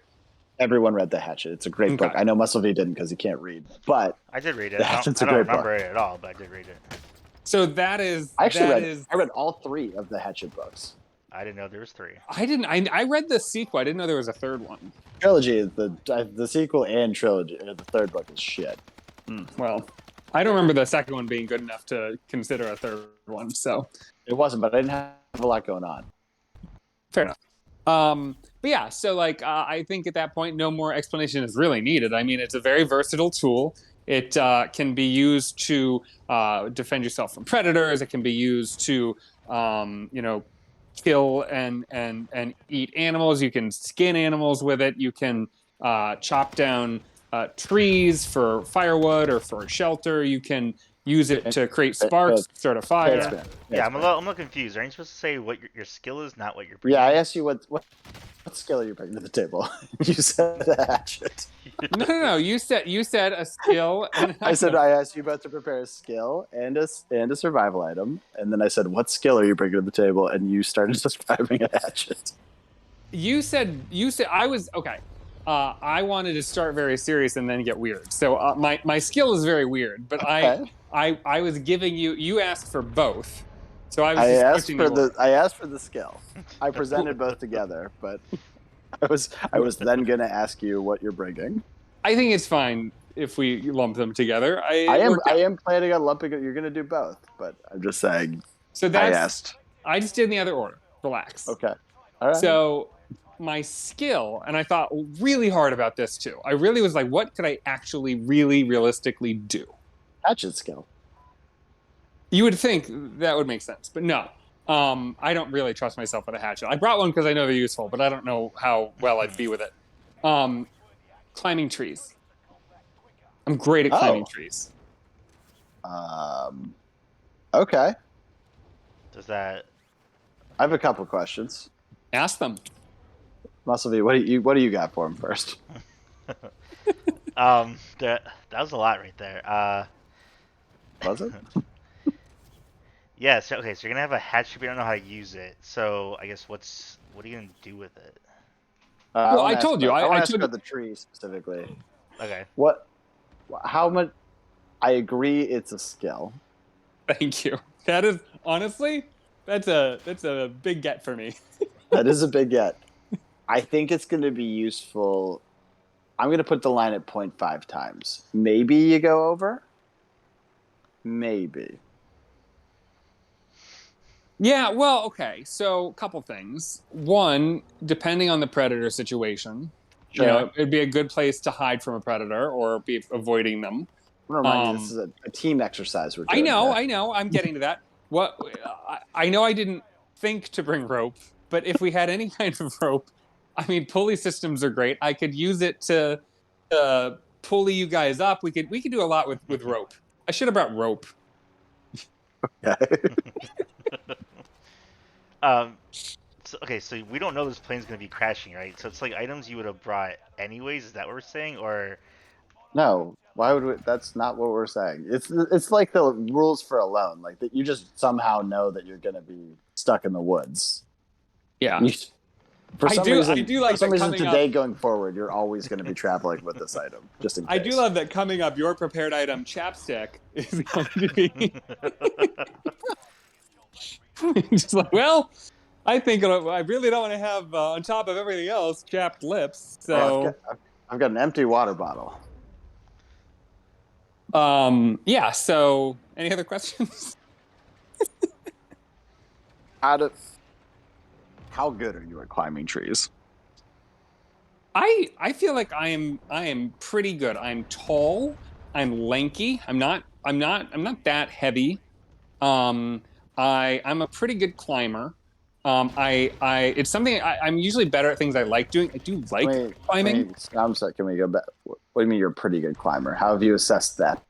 Everyone read The Hatchet. It's a great book. I know Muscle V didn't because he can't read, but I did read it. I don't remember it at all, but I did read it. So that is I actually that read. is. I read all 3 of the Hatchet books. I didn't know there was 3. I didn't. I read the sequel. I didn't know there was a third one. Trilogy is the sequel and trilogy. The third book is shit. Well, I don't remember the second one being good enough to consider a third one. So It wasn't, but I didn't have a lot going on. fair enough. But yeah, so like I think at that point, no more explanation is really needed. I mean, it's a very versatile tool. It can be used to defend yourself from predators. It can be used to kill and eat animals. You can skin animals with it. You can chop down trees for firewood or for shelter. You can use it to create sparks, start a fire. Yeah, I'm a little confused. Aren't you supposed to say what your skill is, not what you're bringing? Yeah, I asked you what skill are you bringing to the table? You said a hatchet. No. You said a skill. And I asked you both to prepare a skill and a survival item, and then I said, what skill are you bringing to the table? And you started describing a hatchet. You said I was okay. I wanted to start very serious and then get weird. So my skill is very weird, but Okay. I was giving you. You asked for both, so I was. I asked for the skill. I presented both together, but I was then going to ask you what you're bringing. I think it's fine if we lump them together. I am planning on lumping it. You're going to do both, but I'm just saying. So I asked. I just did in the other order. Relax. Okay. All right. So my skill, and I thought really hard about this too. I really was like, what could I actually really realistically do? Hatchet skill. You would think that would make sense, but no. I don't really trust myself with a hatchet. I brought one because I know they're useful, but I don't know how well I'd be with it. Climbing trees. I'm great at climbing trees. Okay. Does that? I have a couple questions. Ask them. Muscle what do you got for him first? That was a lot right there. Was it? Yeah. So okay. So you're gonna have a hatchet, but you don't know how to use it. So I guess what are you gonna do with it? Well, I told you. I I asked told about the tree specifically. Okay. How much? I agree, it's a skill. Thank you. That is honestly, that's a big get for me. That is a big get. I think it's going to be useful. I'm going to put the line at 0.5 times. Maybe you go over. Maybe. Yeah, well, okay. So, a couple things. One, depending on the predator situation, Sure. it'd be a good place to hide from a predator or be avoiding them. I'm going to remind you, this is a team exercise we're doing. I know. I'm getting to that. I know I didn't think to bring rope, but if we had any kind of rope, I mean, pulley systems are great. I could use it to pulley you guys up. We could do a lot with rope. I should have brought rope. So we don't know this plane's going to be crashing, right? So it's like items you would have brought anyways. Is that what we're saying, or No, why would we? That's not what we're saying. It's like the rules for a loan, like that you just somehow know that you're going to be stuck in the woods. Yeah. For some reason today going forward, you're always going to be traveling with this item, just in case. I do love that coming up, your prepared item, chapstick, is going to be just like, well, I think I really don't want to have, on top of everything else, chapped lips. So I've got an empty water bottle. Yeah, so any other questions? How good are you at climbing trees? I feel like I am pretty good. I'm tall, I'm lanky, I'm not that heavy. I'm a pretty good climber. It's something I'm usually better at things I like doing. I do like climbing. I'm sorry, can we go back? What do you mean you're a pretty good climber? How have you assessed that?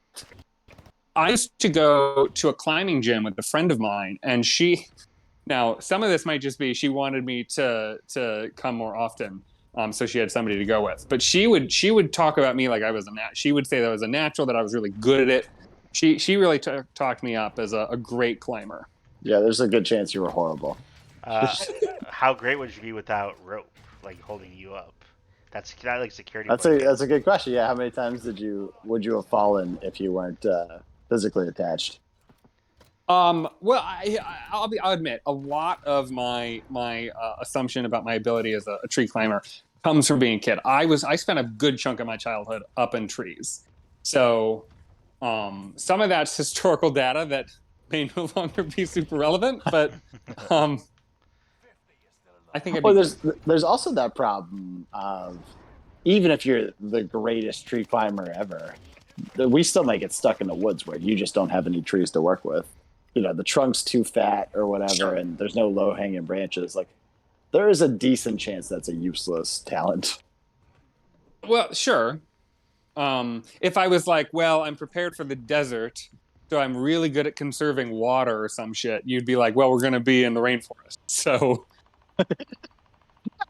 I used to go to a climbing gym with a friend of mine, and now some of this might just be she wanted me to come more often, so she had somebody to go with. But she would talk about me like I was she would say that I was a natural, that I was really good at it. She really talked me up as a great climber. Yeah, there's a good chance you were horrible. How great would you be without rope, like holding you up? That's not like security. That's a good question. Yeah, how many times would you have fallen if you weren't physically attached? Well, I'll admit a lot of my assumption about my ability as a tree climber comes from being a kid. I spent a good chunk of my childhood up in trees, so some of that's historical data that may no longer be super relevant, but um, I think I'd be Well, good. there's also that problem of even if you're the greatest tree climber ever, we still may get stuck in the woods where you just don't have any trees to work with. You know, the trunk's too fat or whatever, Sure. and there's no low hanging branches. Like, there is a decent chance that's a useless talent. Well, sure. If I was like, well, I'm prepared for the desert, so I'm really good at conserving water or some shit, you'd be like, well, we're going to be in the rainforest. So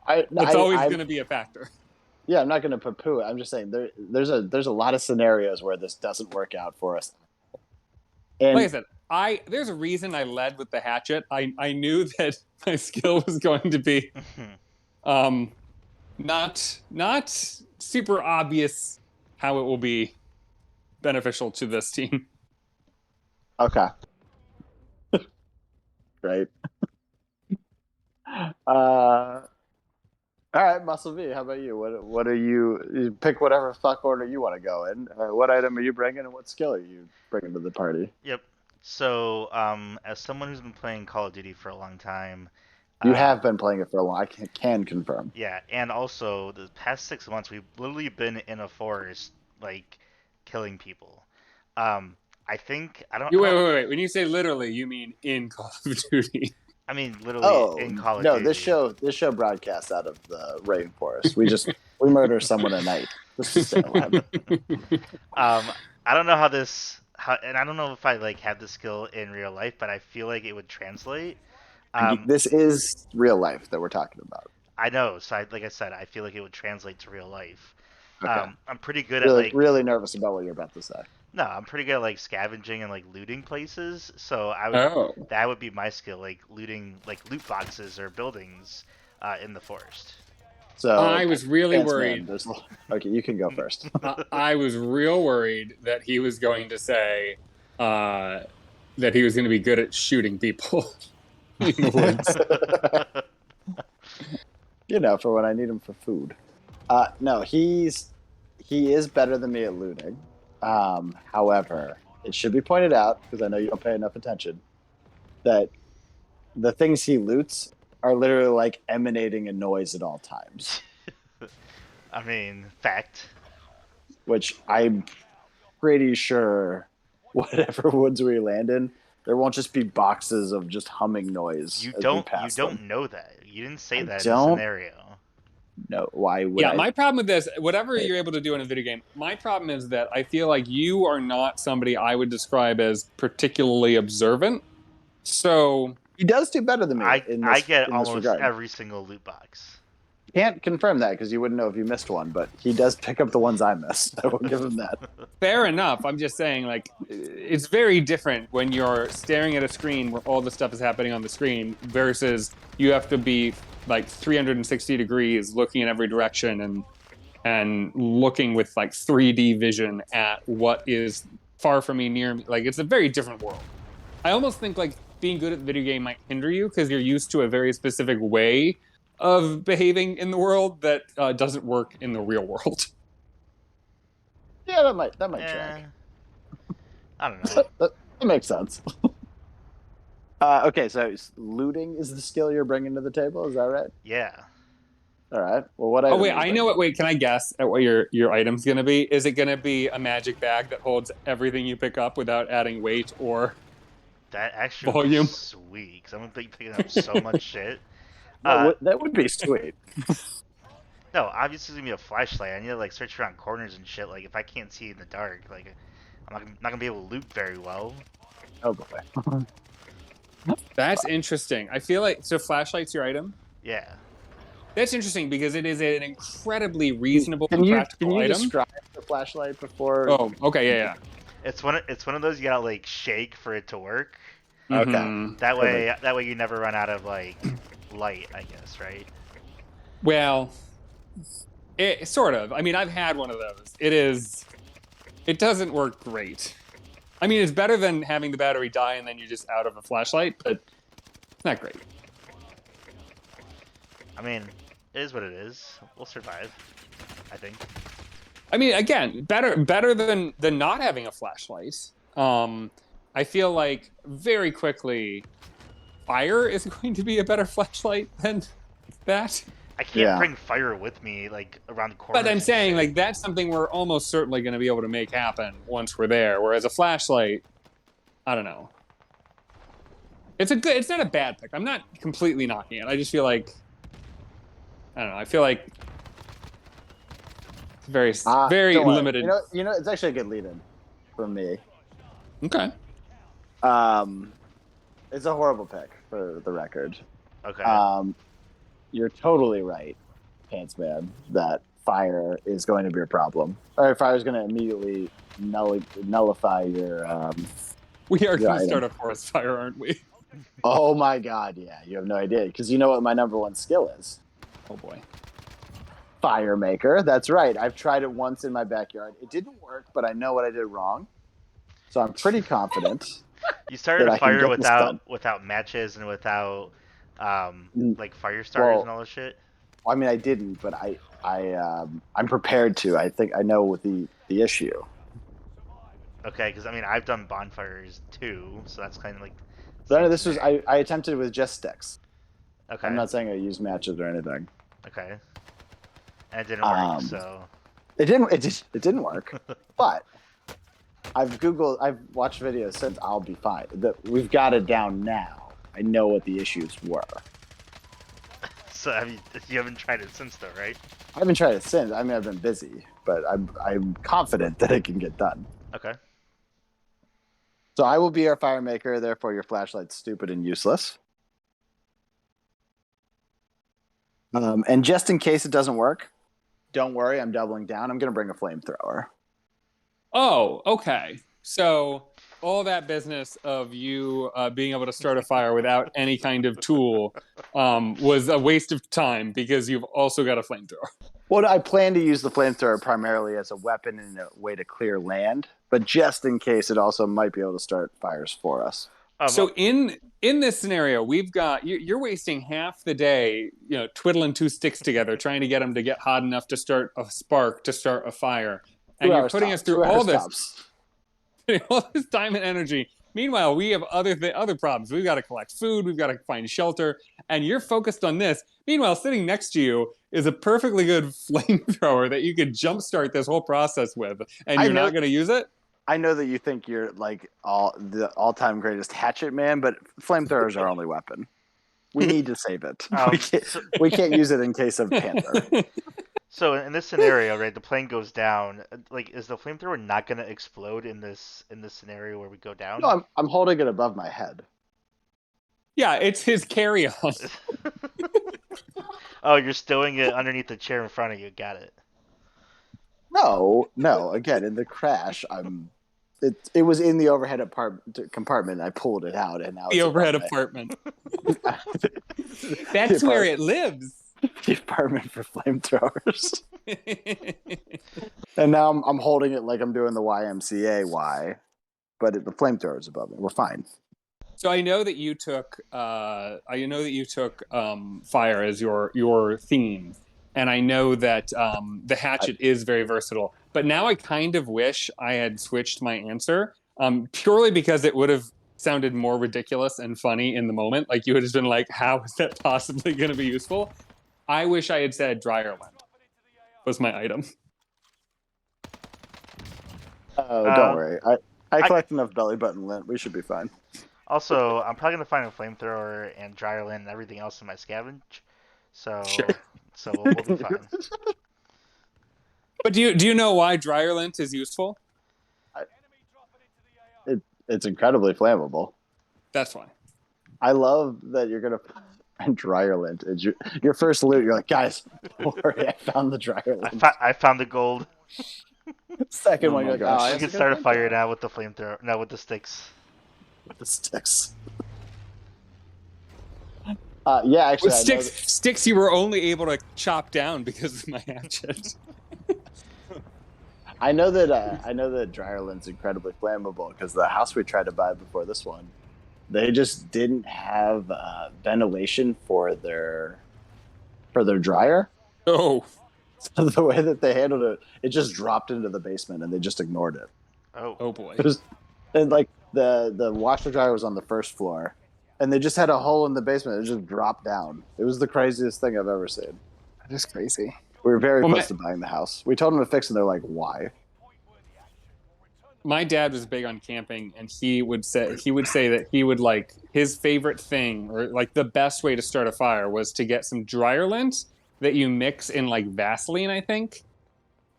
that's always I'm going to be a factor. yeah, I'm not going to poo-poo it. I'm just saying there's a lot of scenarios where this doesn't work out for us. Like I And said, there's a reason I led with the hatchet. I knew that my skill was going to be um, not super obvious how it will be beneficial to this team. okay, great. Uh, all right, Muscle V. How about you? What are you pick whatever fuck order you want to go in? What item are you bringing, and what skill are you bringing to the party? Yep. So, as someone who's been playing Call of Duty for a long time, You uh, have been playing it for a while. I can confirm. yeah, and also the past 6 months we've literally been in a forest, like killing people. I think I don't. Wait. When you say literally, you mean in Call of Duty. I mean, literally Oh in Call of no, Duty. this show broadcasts out of the rainforest. We murder someone a night just to stay alive. I don't know and I don't know if I like have the skill in real life, but I feel like it would translate. This is real life that we're talking about. I know, so like I said, I feel like it would translate to real life. Okay. I'm pretty good at Really, like really nervous about what you're about to say. no, I'm pretty good at like scavenging and like looting places. So I would Oh. that would be my skill, like looting like loot boxes or buildings in the forest. So, I was really Pants worried. Man, okay, you can go first. I was real worried that he was going to say that he was going to be good at shooting people in the woods. You know, for when I need him for food. No, he is better than me at looting. However, it should be pointed out because I know you don't pay enough attention that the things he loots are literally like emanating a noise at all times, I mean, fact. which I'm pretty sure whatever woods we land in, there won't just be boxes of just humming noise You as we don't pass them. know that. You didn't say I that in the don't scenario. know why would Yeah, I? my problem with this, whatever you're able to do in a video game, my problem is that I feel like you are not somebody I would describe as particularly observant. So He does do better than me I get in this almost regard. every single loot box. Can't confirm that because you wouldn't know if you missed one, but he does pick up the ones I missed. I will give him that. fair enough. I'm just saying, like, it's very different when you're staring at a screen where all the stuff is happening on the screen versus you have to be like 360 degrees looking in every direction and looking with like 3D vision at what is far from me, near me. Like, it's a very different world. I almost think like being good at the video game might hinder you because you're used to a very specific way of behaving in the world that doesn't work in the real world. Yeah, that might Yeah. track. I don't know. That makes sense. Okay, so looting is the skill you're bringing to the table. Is that right? Yeah. All right. Well, what? Oh item wait, are you I know bringing? it. Wait, can I guess at what your item's gonna be? Is it gonna be a magic bag that holds everything you pick up without adding weight or That actually would be volume? sweet, because I'm gonna be picking up so much shit. That would be sweet. No, obviously it's gonna be a flashlight. I need to like search around corners and shit. Like if I can't see in the dark, like not gonna be able to loot very well. Oh boy. That's interesting. I feel like so flashlight's your item. Yeah. That's interesting because it is an incredibly reasonable Can and you practical item. describe the flashlight before? Oh, okay, yeah. It's one of those you gotta like shake for it to work. Okay. Mhm. That way you never run out of like light, I guess, right? Well, sort of. I mean, I've had one of those. It doesn't work great. I mean, it's better than having the battery die and then you're just out of a flashlight, but it's not great. I mean, it is what it is. We'll survive, I think. I mean, again, better than not having a flashlight. I feel like very quickly, fire is going to be a better flashlight than that. I can't bring fire with me, like, around corners. But I'm saying, like, that's something we're almost certainly going to be able to make happen once we're there. Whereas a flashlight, I don't know. It's not a bad pick. I'm not completely knocking it. I just feel like, I don't know. I feel like it's very limited. You know, it's actually a good lead-in for me. Okay. It's a horrible pick for the record. Okay. You're totally right, Pants Man, that fire is going to be a problem. Or fire is going to immediately nullify your. We are going to start a forest fire, aren't we? Oh my God! Yeah, you have no idea because you know what my number one skill is. Oh boy. Fire maker. That's right. I've tried it once in my backyard. It didn't work, but I know what I did wrong. So I'm pretty confident. You started a fire without matches and without like fire starters and all this shit. I mean, I didn't, but I'm prepared to. I think I know what the issue. Okay, because I mean I've done bonfires too, so that's kind of like. So this was I attempted with just sticks. Okay. I'm not saying I used matches or anything. Okay. And it didn't work, so. It didn't work, but. I've watched videos since. I'll be fine. We've got it down now. I know what the issues were. So I mean, you haven't tried it since, though, right? I haven't tried it since. I mean, I've been busy, but I'm confident that it can get done. Okay. So I will be our fire maker. Therefore, your flashlight's stupid and useless. And just in case it doesn't work, don't worry. I'm doubling down. I'm going to bring a flamethrower. Oh, okay. So all that business of you being able to start a fire without any kind of tool was a waste of time because you've also got a flamethrower. Well, I plan to use the flamethrower primarily as a weapon and a way to clear land, but just in case, it also might be able to start fires for us. So in this scenario, we've got you're wasting half the day, twiddling two sticks together, trying to get them to get hot enough to start a spark, to start a fire. And you're putting us through all this time and energy. Meanwhile, we have other problems. We've got to collect food. We've got to find shelter. And you're focused on this. Meanwhile, sitting next to you is a perfectly good flamethrower that you could jumpstart this whole process with. And you're not going to use it? I know that you think you're like the all-time greatest hatchet man, but flamethrowers are our only weapon. We need to save it. We can't use it in case of panther. So in this scenario, right, the plane goes down. Like, is the flamethrower not going to explode in this scenario where we go down? No, I'm holding it above my head. Yeah, it's his carry-on. Oh, you're stowing it underneath the chair in front of you. Got it. No. Again, in the crash, it was in the overhead compartment. I pulled it out, and now the overhead apartment. That's where it lives. The apartment for flamethrowers. And now I'm holding it like I'm doing the YMCA. Why? But the flamethrower's above me. We're fine. So I know that you took fire as your theme, and I know that the hatchet is very versatile. But now I kind of wish I had switched my answer, purely because it would have sounded more ridiculous and funny in the moment. Like you would have been like, "How is that possibly going to be useful?" I wish I had said dryer lint was my item. Oh, don't worry. I collect enough belly button lint. We should be fine. Also, I'm probably going to find a flamethrower and dryer lint and everything else in my scavenge. So, sure. So we'll be fine. But do you know why dryer lint is useful? It's incredibly flammable. That's why. I love that you're going to... And dryer lint is your first loot. You're like, guys, don't worry, I found the dryer lint. I found the gold. Second one, you're like, you can start a fire now with the flamethrower. No, with the sticks. With the sticks. Yeah, actually, with sticks you were only able to chop down because of my hatchet. I know that Dryerland's incredibly flammable because the house we tried to buy before this one, they just didn't have ventilation for their dryer. Oh, So the way that they handled it, it just dropped into the basement and they just ignored it. Oh, oh boy. It was, and like the washer dryer was on the first floor, and they just had a hole in the basement. It just dropped down. It was the craziest thing I've ever seen. That is crazy. We were very Well, close to buying the house. We told them to fix it. They're like, "Why?" my dad was big on camping, and he would say that he would like his favorite thing or like the best way to start a fire was to get some dryer lint that you mix in like Vaseline, I think,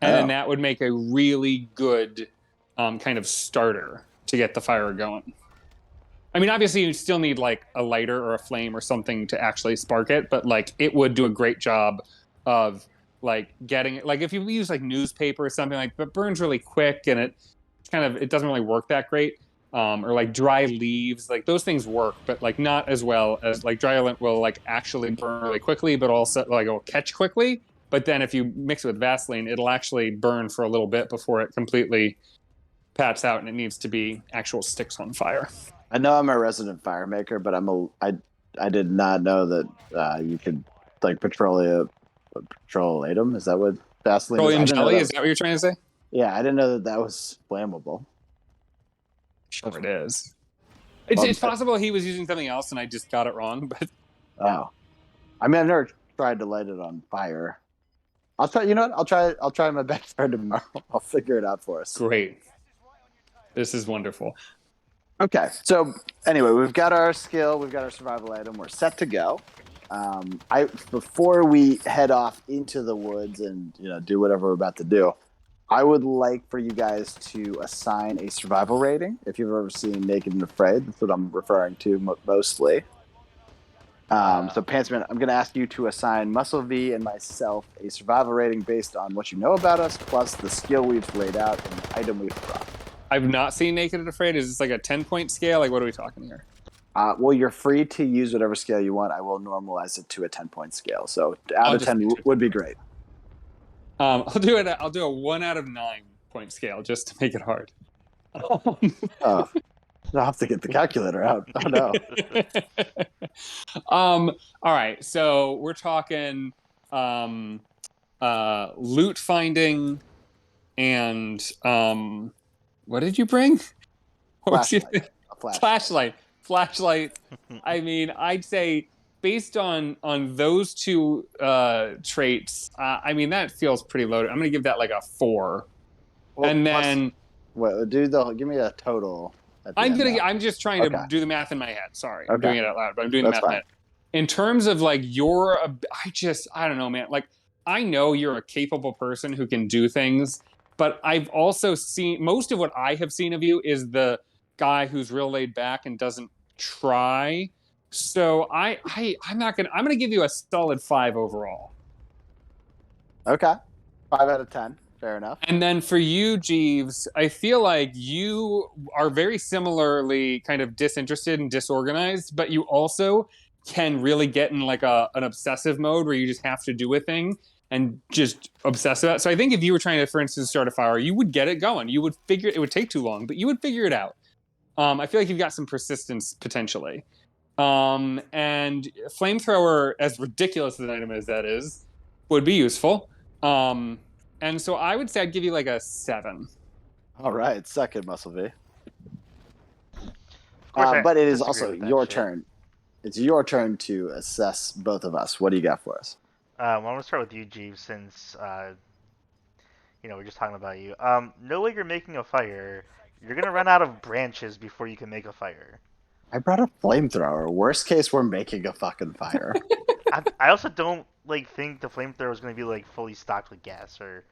and then Oh. that would make a really good kind of starter to get the fire going. I mean, obviously, you still need like a lighter or a flame or something to actually spark it, but like it would do a great job of like getting it. Like if you use like newspaper or something like, but burns really quick and it doesn't really work that great. Or like dry leaves, like those things work, but like not as well as like dry lint will like actually burn really quickly, but also like it'll catch quickly. But then if you mix it with Vaseline, it'll actually burn for a little bit before it completely pats out, and it needs to be actual sticks on fire. I know I'm a resident fire maker, but I did not know that you could like petroleum. Is that what Vaseline is? Petroleum jelly, is that what you're trying to say? Yeah, I didn't know that that was flammable. Sure it is. It's possible he was using something else and I just got it wrong, but Oh, I mean, I've never tried to light it on fire. I'll try. You know what? I'll try my backyard tomorrow. I'll figure it out for us. great. This is wonderful. Okay. So anyway, we've got our skill. We've got our survival item. We're set to go. Before we head off into the woods and do whatever we're about to do, I would like for you guys to assign a survival rating. If you've ever seen Naked and Afraid, that's what I'm referring to mostly. So Pantsman, I'm going to ask you to assign Muscle V and myself a survival rating based on what you know about us, plus the skill we've laid out and the item we've brought. I've not seen Naked and Afraid. Is this like a 10-point scale? Like, what are we talking here? Well, you're free to use whatever scale you want. I will normalize it to a 10-point scale. So out of 10 would be great. I'll do a 1 out of 9 point scale just to make it hard. Oh, I'll have to get the calculator out. Oh no. All right. So we're talking loot finding and what did you bring? Flashlight. I mean, I'd say based on those two traits, I mean that feels pretty loaded. I'm gonna give that like a 4. Well, and then give me a total. I'm just trying to do the math in my head. Sorry, I'm doing it out loud, but I'm doing the math in my head. In terms of like I don't know, man. Like I know you're a capable person who can do things, but I've also seen most of what I have seen of you is the guy who's real laid back and doesn't try. So I'm gonna give you a solid 5 overall. Okay, 5 out of 10. Fair enough. And then for you, Jeeves, I feel like you are very similarly kind of disinterested and disorganized, but you also can really get in like an obsessive mode where you just have to do a thing and just obsess about it. So I think if you were trying to, for instance, start a fire, you would get it going. You would figure it would take too long, but you would figure it out. I feel like you've got some persistence potentially. And flamethrower, as ridiculous as an item as that is, would be useful. And so I would say I'd give you like a 7. All right, second Muscle V. But it is also your turn. It's your turn to assess both of us. What do you got for us? Well, I'm going to start with you, Jeeves, since, we're just talking about you. No way you're making a fire. You're going to run out of branches before you can make a fire. I brought a flamethrower. Worst case, we're making a fucking fire. I also don't, think the flamethrower is going to be, fully stocked with gas or,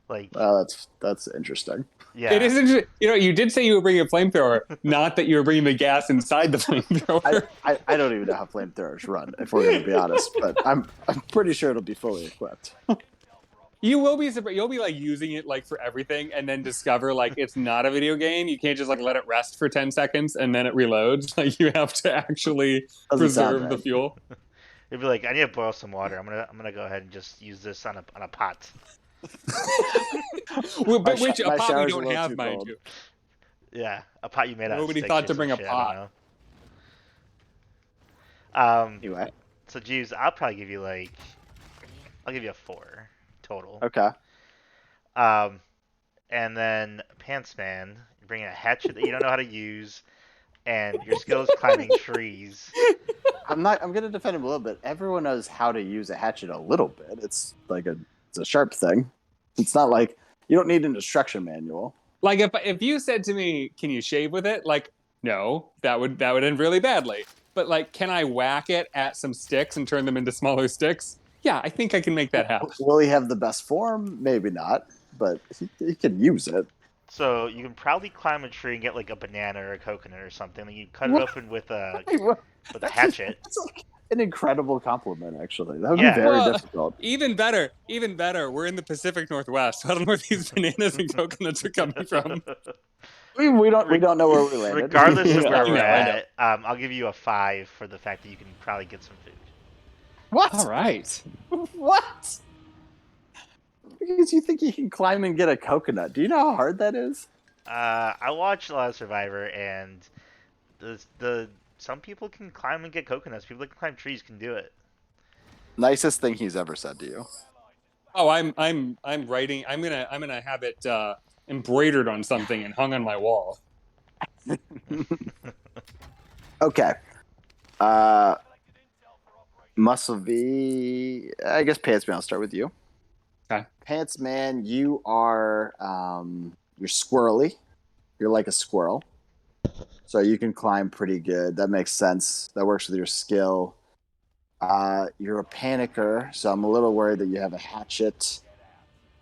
Well, that's interesting. Yeah. It is interesting. You did say you were bringing a flamethrower, not that you were bringing the gas inside the flamethrower. I don't even know how flamethrowers run, if we're going to be honest, but I'm pretty sure it'll be fully equipped. You will be surprised. You'll be using it for everything, and then discover it's not a video game. You can't just let it rest for 10 seconds and then it reloads. You have to actually preserve the fuel. It'd be I need to boil some water. I'm gonna go ahead and just use this on a pot. But which a my pot we shower's a don't little have, too mind cold. you. Yeah, a pot you made out of Nobody sticks thought or to some bring a shit, pot. I don't know. Anyway, So Jeeves, I'll probably give you I'll give you a 4 total. okay. Um, and then Pants Man, you're bringing a hatchet that you don't know how to use, and your skills climbing trees. I'm gonna defend him a little bit. Everyone knows how to use a hatchet a little bit. It's a sharp thing. It's not like you don't need an instruction manual. Like if you said to me, "Can you shave with it?" Like, no, that would end really badly. But like, can I whack it at some sticks and turn them into smaller sticks? Yeah, I think I can make that happen. Will he have the best form? Maybe not, but he can use it. So you can probably climb a tree and get like a banana or a coconut or something. Then you cut it What? open with a That's hatchet. like an incredible compliment, actually. That would Yeah. be very Well, difficult. even better. We're in the Pacific Northwest. I don't know where these bananas and coconuts are coming from. We don't know where we landed. Regardless of where I we're know. at, I'll give you a 5 for the fact that you can probably get some food. What? All right. What? Because you think you can climb and get a coconut. Do you know how hard that is? I watched a lot of Survivor, and the some people can climb and get coconuts. People that can climb trees can do it. Nicest thing he's ever said to you. Oh, I'm writing. I'm gonna have it embroidered on something and hung on my wall. Okay. Muscle V. I guess Pants Man. I'll start with you. Okay. Pants Man, you are you're squirrely. You're like a squirrel, so you can climb pretty good. That makes sense. That works with your skill. You're a panicker, so I'm a little worried that you have a hatchet.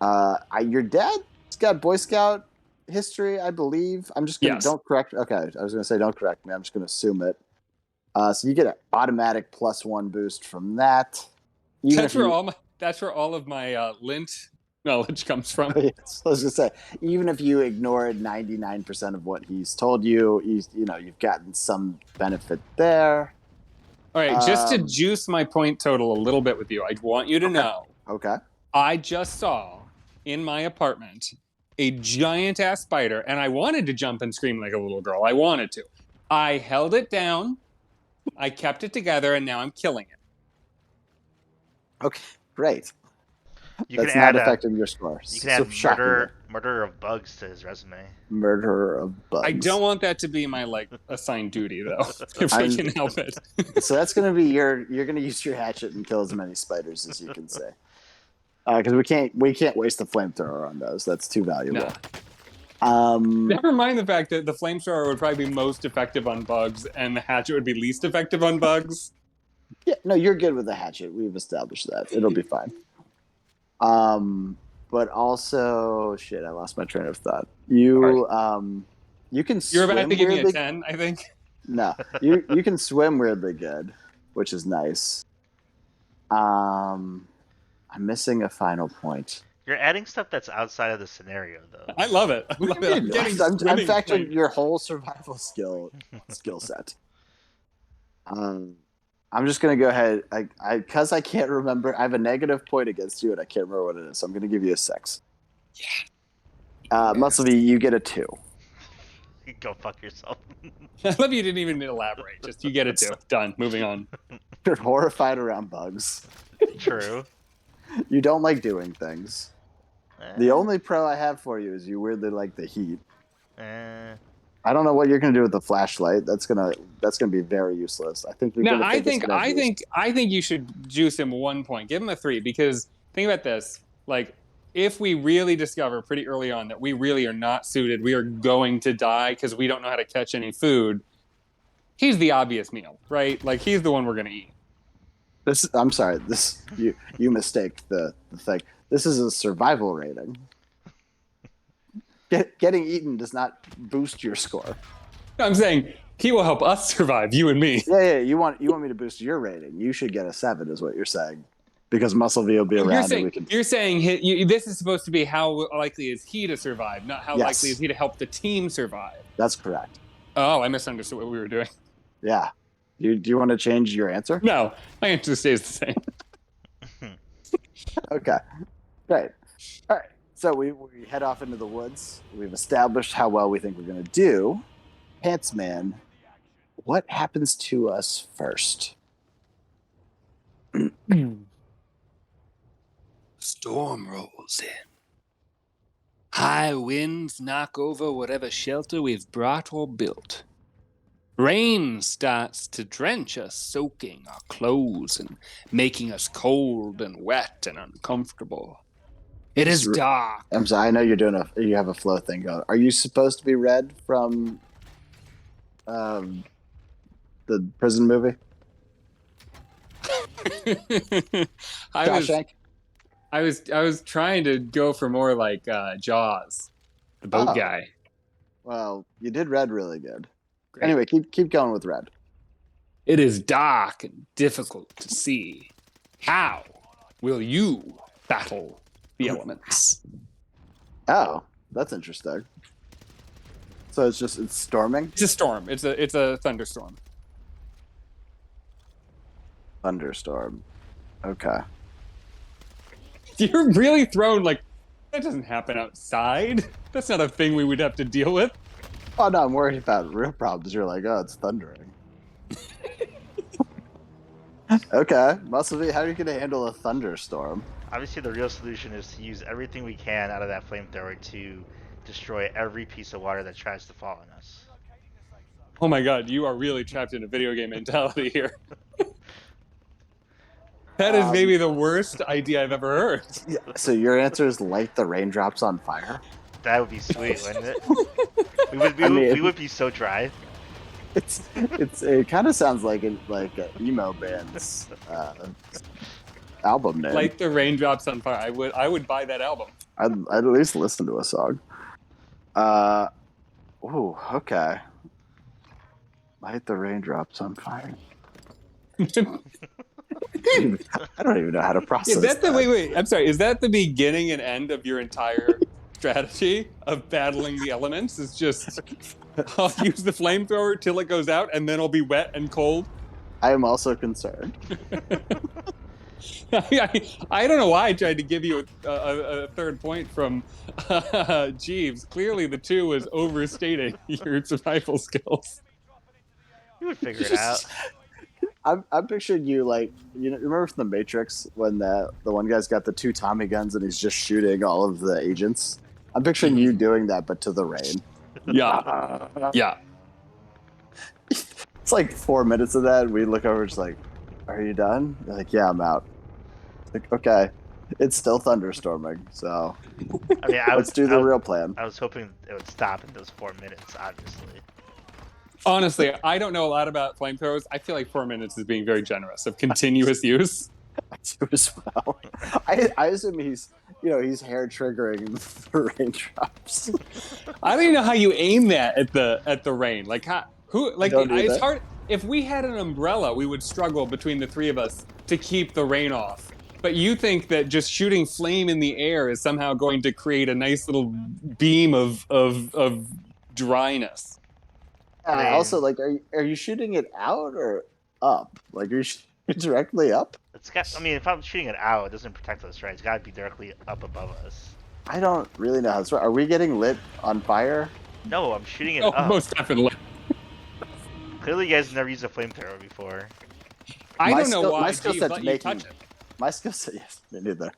Your dad's got Boy Scout history, I believe. I'm just gonna Yes. don't correct. Okay, I was gonna say don't correct me. I'm just gonna assume it. So you get an automatic +1 boost from that. That's where all of my lint knowledge comes from. Yes, I was gonna say, even if you ignored 99% of what he's told you, you've gotten some benefit there. All right, just to juice my point total a little bit with you, I want you to know Okay. I just saw in my apartment a giant ass spider, and I wanted to jump and scream like a little girl. I wanted to. I held it down, I kept it together, and now I'm killing it. Okay, great. You That's can not add affecting your score. you can add Shockingly. murder of bugs to his resume. Murderer of bugs. I don't want that to be my assigned duty though, if we can help it. So that's going to be you're going to use your hatchet and kill as many spiders as you can say. Because we can't waste the flamethrower on those. That's too valuable. No. Never mind the fact that the flamethrower would probably be most effective on bugs, and the hatchet would be least effective on bugs. Yeah, no, you're good with the hatchet. We've established that. It'll be fine. But also, shit, I lost my train of thought. You can. You're about to give me a weirdly... 10, I think. No, you can swim weirdly good, which is nice. I'm missing a final point. You're adding stuff that's outside of the scenario, though. I love it. I love it. I'm factoring your whole survival skill set. I'm just gonna go ahead. Because I can't remember. I have a negative point against you, and I can't remember what it is. So I'm gonna give you a 6. Yeah. Muscle V, you get a 2. Go fuck yourself. I love you didn't even elaborate. Just you get it too. Done. Moving on. You're horrified around bugs. True. You don't like doing things. The only pro I have for you is you weirdly like the heat. I don't know what you're gonna do with the flashlight. That's gonna be very useless. I think you're No, gonna I think you should juice him 1 point. Give him a 3 because think about this. Like, if we really discover pretty early on that we really are not suited, we are going to die because we don't know how to catch any food. He's the obvious meal, right? Like he's the one we're gonna eat. I'm sorry. You mistake the thing. This is a survival rating. Getting eaten does not boost your score. No, I'm saying he will help us survive, you and me. Yeah. You want me to boost your rating? You should get a 7, is what you're saying, because Muscle V will be around. You're saying this is supposed to be how likely is he to survive, not how likely is he to help the team survive. That's correct. Oh, I misunderstood what we were doing. Yeah. Do you want to change your answer? No, my answer stays the same. Okay. Great. All right. So we head off into the woods. We've established how well we think we're going to do. Pants Man, what happens to us first? Storm rolls in. High winds knock over whatever shelter we've brought or built. Rain starts to drench us, soaking our clothes and making us cold and wet and uncomfortable. It is dark. I'm sorry, I know you have a flow thing going. Are you supposed to be Red from the prison movie? I was trying to go for more like Jaws, the boat guy. Well, you did Red really good. Great. Anyway, keep going with Red. It is dark and difficult to see. How will you battle the elements? Oh, that's interesting. So it's storming? It's a storm. It's a thunderstorm. Thunderstorm. Okay. You're really thrown like that doesn't happen outside. That's not a thing we would have to deal with. Oh no, I'm worried about real problems. You're like, oh, it's thundering. Okay, Muscle V, how are you going to handle a thunderstorm? Obviously, the real solution is to use everything we can out of that flamethrower to destroy every piece of water that tries to fall on us. Oh my god, you are really trapped in a video game mentality here. That is maybe the worst idea I've ever heard. Yeah, so your answer is light the raindrops on fire? That would be sweet, wouldn't it? We would be so dry. It kind of sounds like an emo band's album name. Light the raindrops on fire. I would buy that album. I'd at least listen to a song. Ooh, okay. Light the raindrops on fire. I don't even know how to process that. Wait. I'm sorry. Is that the beginning and end of your entire strategy of battling the elements? Is just I'll use the flamethrower till it goes out, and then I'll be wet and cold. I am also concerned. I don't know why I tried to give you a third point from Jeeves. Clearly, the 2 was overstating your survival skills. You would figure it out. I'm picturing you like, you know, remember from The Matrix when the one guy's got the 2 Tommy guns and he's just shooting all of the agents? I'm picturing you doing that, but to the rain. Yeah. Yeah. It's like 4 minutes of that, and we look over, just like, are you done? You're like, yeah, I'm out. Like, okay. It's still thunderstorming, so I mean, let's do the real plan. I was hoping it would stop in those 4 minutes, obviously. Honestly, I don't know a lot about flamethrowers. I feel like 4 minutes is being very generous of continuous use. I do as well. I assume he's hair triggering the raindrops. I don't even know how you aim that at the rain. Like it's hard. If we had an umbrella, we would struggle between the 3 of us to keep the rain off. But you think that just shooting flame in the air is somehow going to create a nice little beam of dryness. Also, like, are you shooting it out or up? Like, are you directly up? If I'm shooting it out, it doesn't protect us, right? It's got to be directly up above us. I don't really know how this works. Are we getting lit on fire? No, I'm shooting it up. Most definitely. Clearly, you guys have never used a flamethrower before. I don't know why. My skill set's making. My skill set, yes, me neither.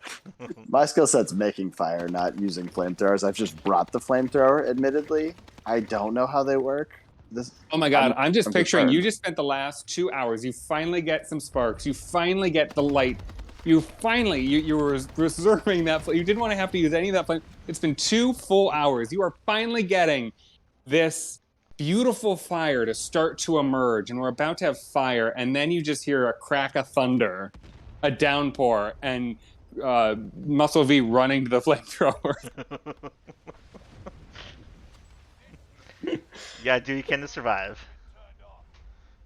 My skill set's making fire, not using flamethrowers. I've just brought the flamethrower. Admittedly, I don't know how they work. Oh my god, I'm just picturing you just spent the last 2 hours. You finally get some sparks. You finally get the light. You were reserving that. You didn't want to have to use any of that flame. It's been 2 full hours. You are finally getting this beautiful fire to start to emerge, and we're about to have fire, and then you just hear a crack of thunder, a downpour, and Muscle V running to the flamethrower. Yeah, do you can to survive.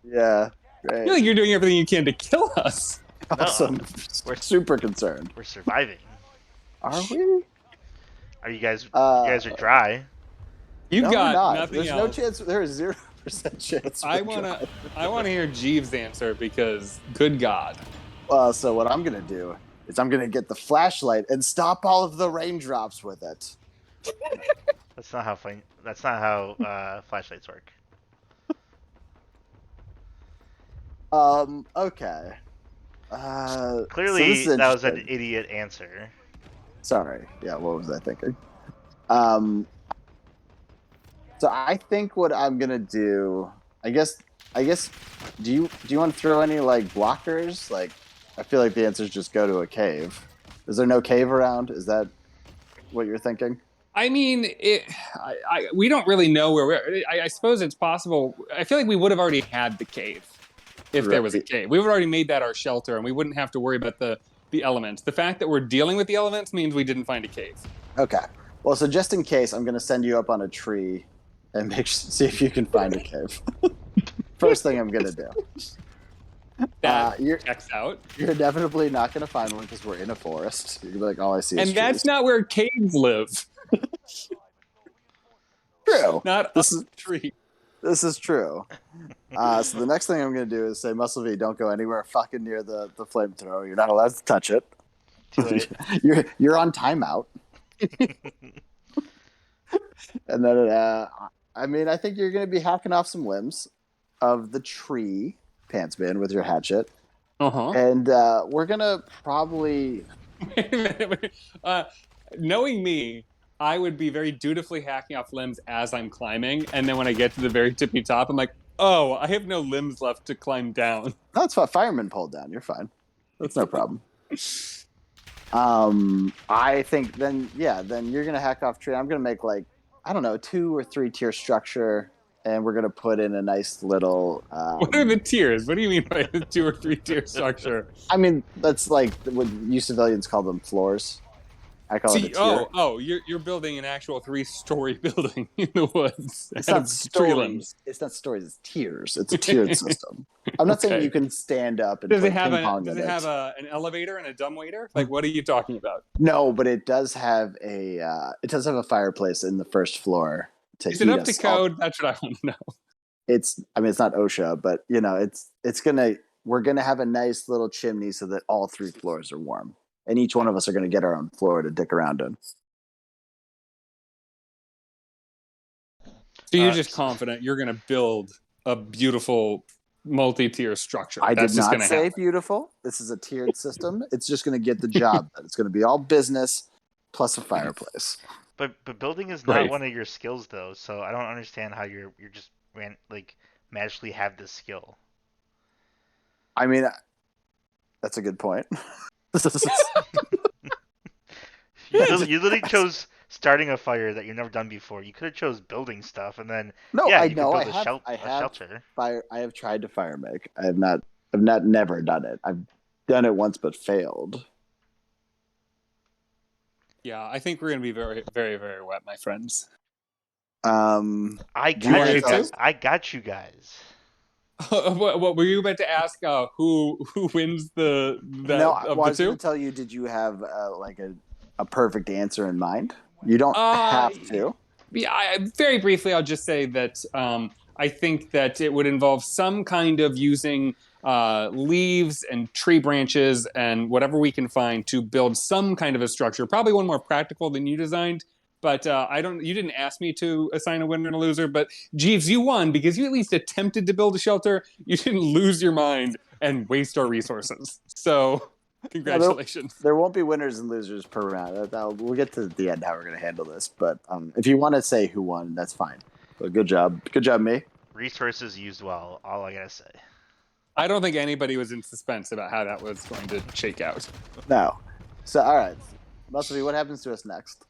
Yeah, great. I feel like you're doing everything you can to kill us. Awesome. We're super concerned. We're surviving. Are we? Are you guys? You guys are dry. You've got nothing There's else. no chance. There is 0% chance. I wanna hear Jeeves' answer because, good God. So what I'm gonna do is I'm going to get the flashlight and stop all of the raindrops with it. That's not how flashlights work. Okay. So Clearly, this is that was an interesting. idiot answer. Sorry. Yeah, what was I thinking? So I think what I'm gonna do, I guess, do you want to throw any like blockers? Like, I feel like the answer is just go to a cave. Is there no cave around? Is that what you're thinking? I mean, we don't really know where we're. I suppose it's possible. I feel like we would have already had the cave if there was a Right. cave. We would have already made that our shelter, and we wouldn't have to worry about the elements. The fact that we're dealing with the elements means we didn't find a cave. Okay. Well, so just in case, I'm gonna send you up on a tree and see if you can find a cave. First thing I'm gonna do. That You're checks out. definitely not gonna find one because we're in a forest. You're gonna be like, all I see is And that's trees. not where caves live. True. Not This up is a tree. This is true. So the next thing I'm going to do is say, Muscle V, don't go anywhere fucking near the flamethrower. You're not allowed to touch it. Too late. You're on timeout. And then, I mean, I think you're going to be hacking off some limbs of the tree, Pantsman, with your hatchet. Uh-huh. And we're going to probably... Wait a minute. Knowing me, I would be very dutifully hacking off limbs as I'm climbing, and then when I get to the very tippy top, I'm like, oh, I have no limbs left to climb down. That's what fireman pulled down. You're fine. That's no problem. I think then you're going to hack off tree. I'm going to make like, I don't know, 2 or 3 tier structure, and we're going to put in a nice little... What are the tiers? What do you mean by the 2 or 3 tier structure? I mean, that's like what you civilians call them floors. I call it a tier. You're building an actual 3-story building in the woods. It's out not of tree stories. limbs. It's not stories. It's tiers. It's a tiered system. I'm not saying Okay. you can stand up and Does play it have ping pong does in it have an elevator and a dumbwaiter? Like, what are you talking about? No, but it does have a fireplace in the first floor to Is it heat up to us all. code? That's what I want to know. It's not OSHA, but we're gonna have a nice little chimney so that all 3 floors are warm, and each one of us are gonna get our own floor to dick around in. So you're just confident you're going to build a beautiful multi-tier structure. I That's did just not going to say happen. beautiful. This is a tiered system. It's just going to get the job done. It's going to be all business plus a fireplace. But building is not Right. one of your skills though, so I don't understand how you're just magically have this skill. I mean, that's a good point. You literally chose starting a fire that you've never done before. You could have chose building stuff and then No, yeah, I you could know. build I a have shelter. fire. I have tried to fire make. I've not never done it. I've done it once but failed. Yeah, I think we're going to be very, very, very wet, my friends. I do you got wanna you tell guys. us- I got you guys. what were you about to ask? Who wins the No, of well, I the was going two? to tell you. Did you have like a perfect answer in mind? You don't Uh, have to. Yeah, very briefly, I'll just say that I think that it would involve some kind of using leaves and tree branches and whatever we can find to build some kind of a structure. Probably one more practical than you designed. But you didn't ask me to assign a winner and a loser. But Jeeves, you won because you at least attempted to build a shelter. You didn't lose your mind and waste our resources. So, congratulations. There won't be winners and losers per round. We'll get to the end how we're going to handle this. But if you want to say who won, that's fine. But good job, me. Resources used well. All I gotta say. I don't think anybody was in suspense about how that was going to shake out. No. So all right, Muscle, what happens to us next?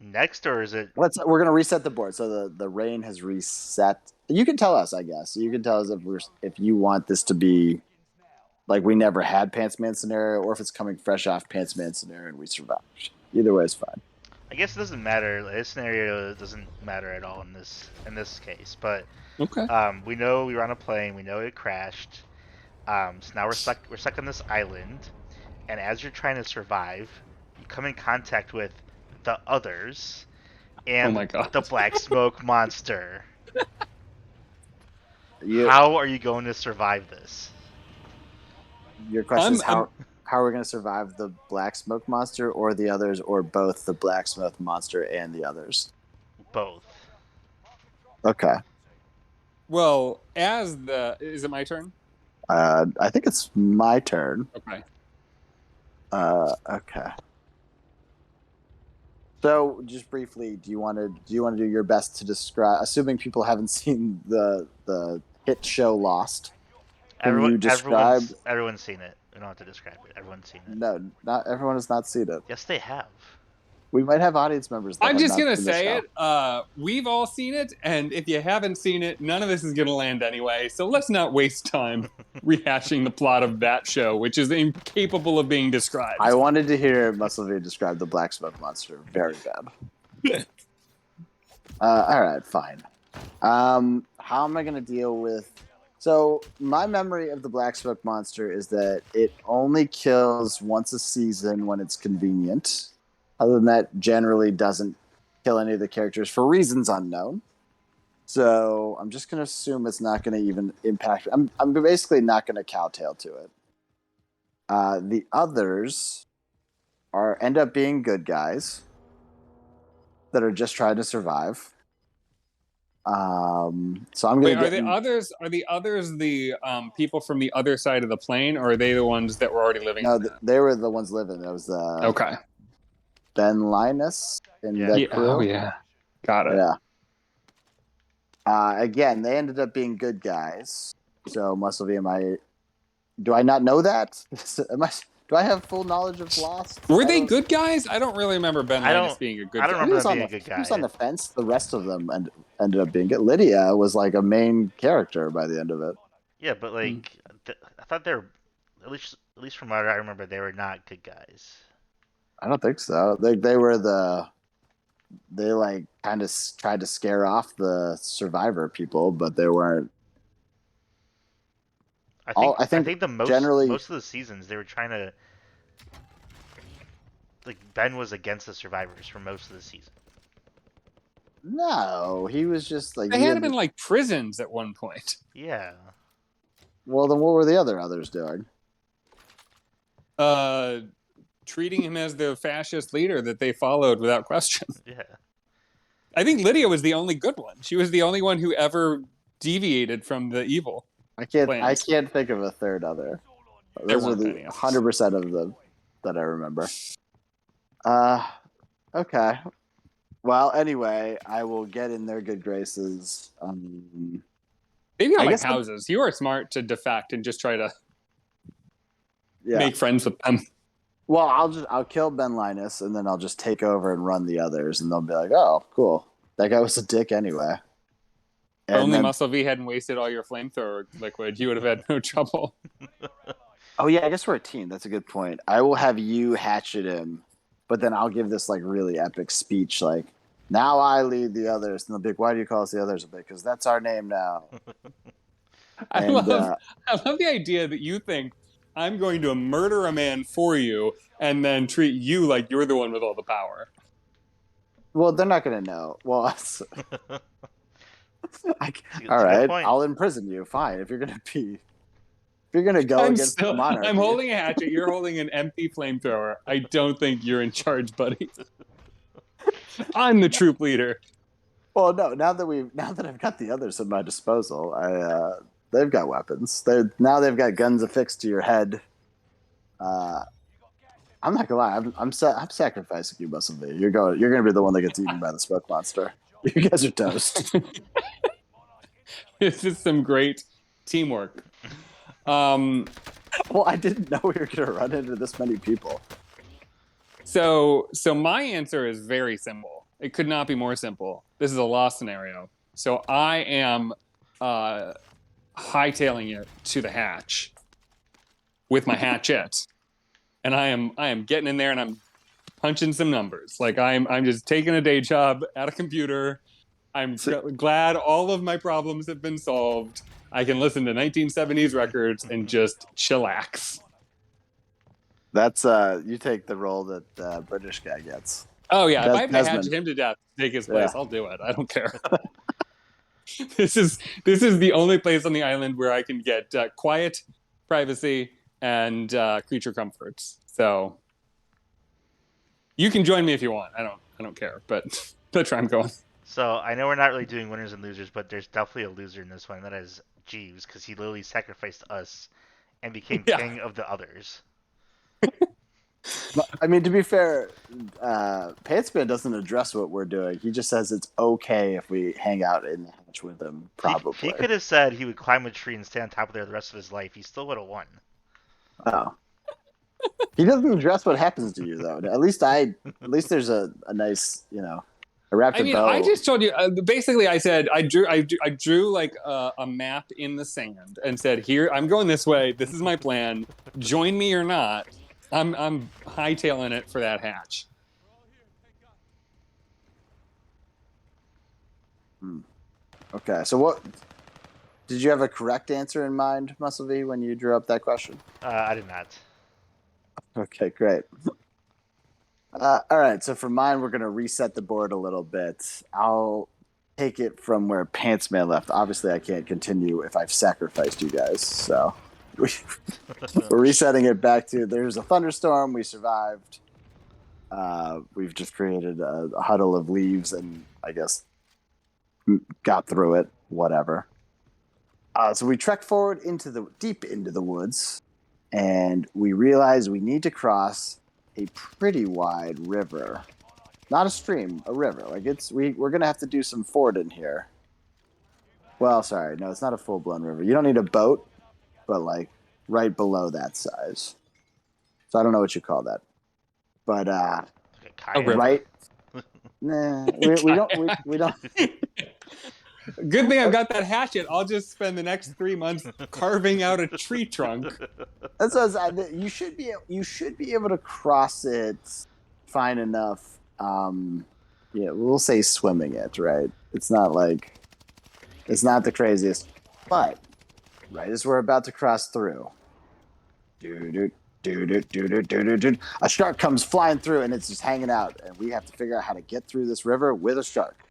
Next, or is it? We're gonna reset the board. So the rain has reset. You can tell us, I guess. You can tell us if you want this to be like we never had Pants Man scenario, or if it's coming fresh off Pants Man scenario and we survive. Either way is fine. I guess it doesn't matter. This scenario doesn't matter at all in this case. But Okay. we know we were on a plane. We know it crashed. So now we're stuck. We're stuck on this island, and as you're trying to survive, you come in contact with the others and Oh my God. the black smoke monster. You, How are you going to survive this? your question is how how we're gonna survive the black smoke monster or the others, or both the black smoke monster and the others. Both. Okay. Well, is it my turn? I think it's my turn. Okay. Okay. So, just briefly, do you want to do your best to describe? Assuming people haven't seen the hit show Lost, can you describe? Everyone's seen it. We don't have to describe it. Everyone's seen it. No, not everyone has not seen it. Yes, they have. We might have audience members that I'm have just not gonna seen the say show. it. We've all seen it, and if you haven't seen it, none of this is gonna land anyway. So let's not waste time rehashing the plot of that show, which is incapable of being described. I wanted to hear Musclevy describe the black smoke monster. Very bad. All right, fine. How am I going to deal with? So my memory of the black smoke monster is that it only kills once a season when it's convenient. Other than that, generally doesn't kill any of the characters for reasons unknown. So I'm just going to assume it's not going to even impact. I'm basically not going to cowtail to it. The others end up being good guys that are just trying to survive. So I'm going to Are the others the people from the other side of the plane, or are they the ones that were already living? No, they were the ones living. It was okay. Ben Linus and that crew. Oh yeah, got it. Yeah. Again, they ended up being good guys. So Musclevy, do I not know that? Do I have full knowledge of Lost? Were they good guys? I don't really remember Ben Linus being a good guy. I don't remember them being a good guy. He was on the fence. The rest of them ended up being good. Lydia was like a main character by the end of it. Yeah, but like, I thought they were, at least from what I remember, they were not good guys. I don't think so. They like kind of tried to scare off the survivor people, but they weren't. I think most of the seasons they were trying to, like, Ben was against the survivors for most of the season. No, he was just like they had him in like prisons at one point. Yeah. Well, then what were the others doing? Treating him as the fascist leader that they followed without question. Yeah. I think Lydia was the only good one. She was the only one who ever deviated from the evil. I can't think of a third other. Those are the 100% of them that I remember. Okay. Well, anyway, I will get in their good graces. Maybe on like houses. You are smart to defect and just try to make friends with them. Well, I'll kill Ben Linus and then I'll just take over and run the others, and they'll be like, "Oh, cool. That guy was a dick anyway." If only Musclevy hadn't wasted all your flamethrower liquid, you would have had no trouble. Oh yeah, I guess we're a team. That's a good point. I will have you hatchet him, but then I'll give this like really epic speech, like, "Now I lead the others," and they'll be like, "Why do you call us the others?" I'll be like, "Because that's our name now." I love the idea that you think I'm going to murder a man for you and then treat you like you're the one with all the power. Well, they're not going to know. Well, all right, I'll imprison you. Fine, if you're going to go against the monarchy. I'm holding a hatchet. You're holding an empty flamethrower. I don't think you're in charge, buddy. I'm the troop leader. Well, no. Now that I've got the others at my disposal, they've got weapons. They've got guns affixed to your head. I'm not gonna lie. I'm sacrificing you, Musclevy. You're gonna be the one that gets eaten by the smoke monster. You guys are toast. This is some great teamwork. Well, I didn't know we were gonna run into this many people. So my answer is very simple. It could not be more simple. This is a Lost scenario. So I am hightailing it to the hatch with my hatchet, and I am getting in there and I'm punching some numbers. Like I'm just taking a day job at a computer. I'm glad all of my problems have been solved. I can listen to 1970s records and just chillax. That's you take the role that the British guy gets. Oh yeah, if I have to hatchet him to death to take his place, I'll do it. I don't care. This is the only place on the island where I can get quiet, privacy, and creature comforts. So you can join me if you want. I don't care, but that's where I'm going. So I know we're not really doing winners and losers, but there's definitely a loser in this one. That is Jeeves, because he literally sacrificed us and became Yeah. king of the others. I mean, to be fair, Pantsman doesn't address what we're doing. He just says it's okay if we hang out in the hatch with him, probably. He could have said he would climb a tree and stay on top of there the rest of his life. He still would have won. Oh. He doesn't address what happens to you, though. At least there's a nice, a wrapped I mean, bow. I just told you. Basically, I said I drew like a map in the sand and said, "Here, I'm going this way. This is my plan. Join me or not. I'm hightailing it for that hatch." Okay, so what did you have a correct answer in mind, Muscle V, when you drew up that question? I did not. Okay, great. All right, so for mine, we're going to reset the board a little bit. I'll take it from where Pantsman left. Obviously, I can't continue if I've sacrificed you guys, so we're resetting it back to there's a thunderstorm. We survived. We've just created a huddle of leaves and I guess got through it, whatever. So we trekked forward deep into the woods, and we realized we need to cross a pretty wide river. Not a stream, a river. Like we're gonna have to do some fording here. Well, sorry, no, it's not a full-blown river. You don't need a boat, but like right below that size. So I don't know what you call that. But right. Nah, we don't. Good thing I've got that hatchet. I'll just spend the next 3 months carving out a tree trunk. That's what you should be able to cross it fine enough. We'll say swimming it, right? It's not the craziest, but right as we're about to cross through, a shark comes flying through and it's just hanging out, and we have to figure out how to get through this river with a shark.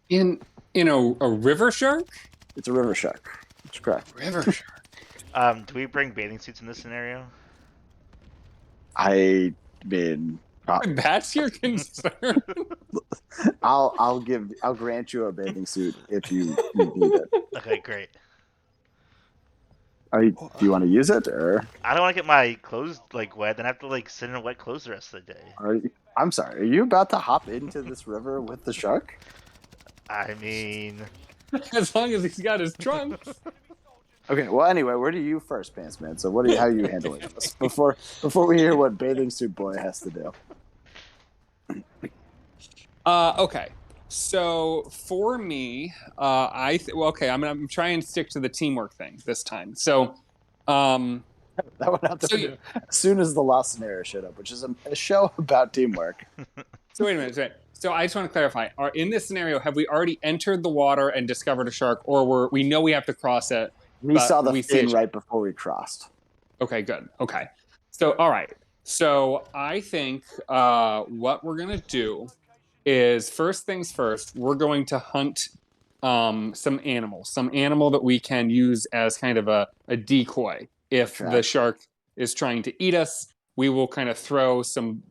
In a river shark? It's a river shark. That's correct. River shark. Do we bring bathing suits in this scenario? I mean, that's your concern. I'll grant you a bathing suit if you need it. Okay, great. Do you want to use it, or? I don't want to get my clothes wet, then I have to sit in wet clothes the rest of the day. I'm sorry. Are you about to hop into this river with the shark? I mean, As long as he's got his trunk. Okay. Well, anyway, where do you first, Pantsman? So, how are you handling this before we hear what bathing suit boy has to do? Okay. So for me, I'm trying to stick to the teamwork thing this time. So, that went out the window as soon as the lost scenario showed up, which is a show about teamwork. So wait a minute. So I just want to clarify: in this scenario, have we already entered the water and discovered a shark, or we know we have to cross it? We saw the fin right before we crossed. Okay, good. Okay. So all right. So I think what we're gonna do is first things first. We're going to hunt some animal that we can use as kind of a decoy. If the shark is trying to eat us, we will kind of throw some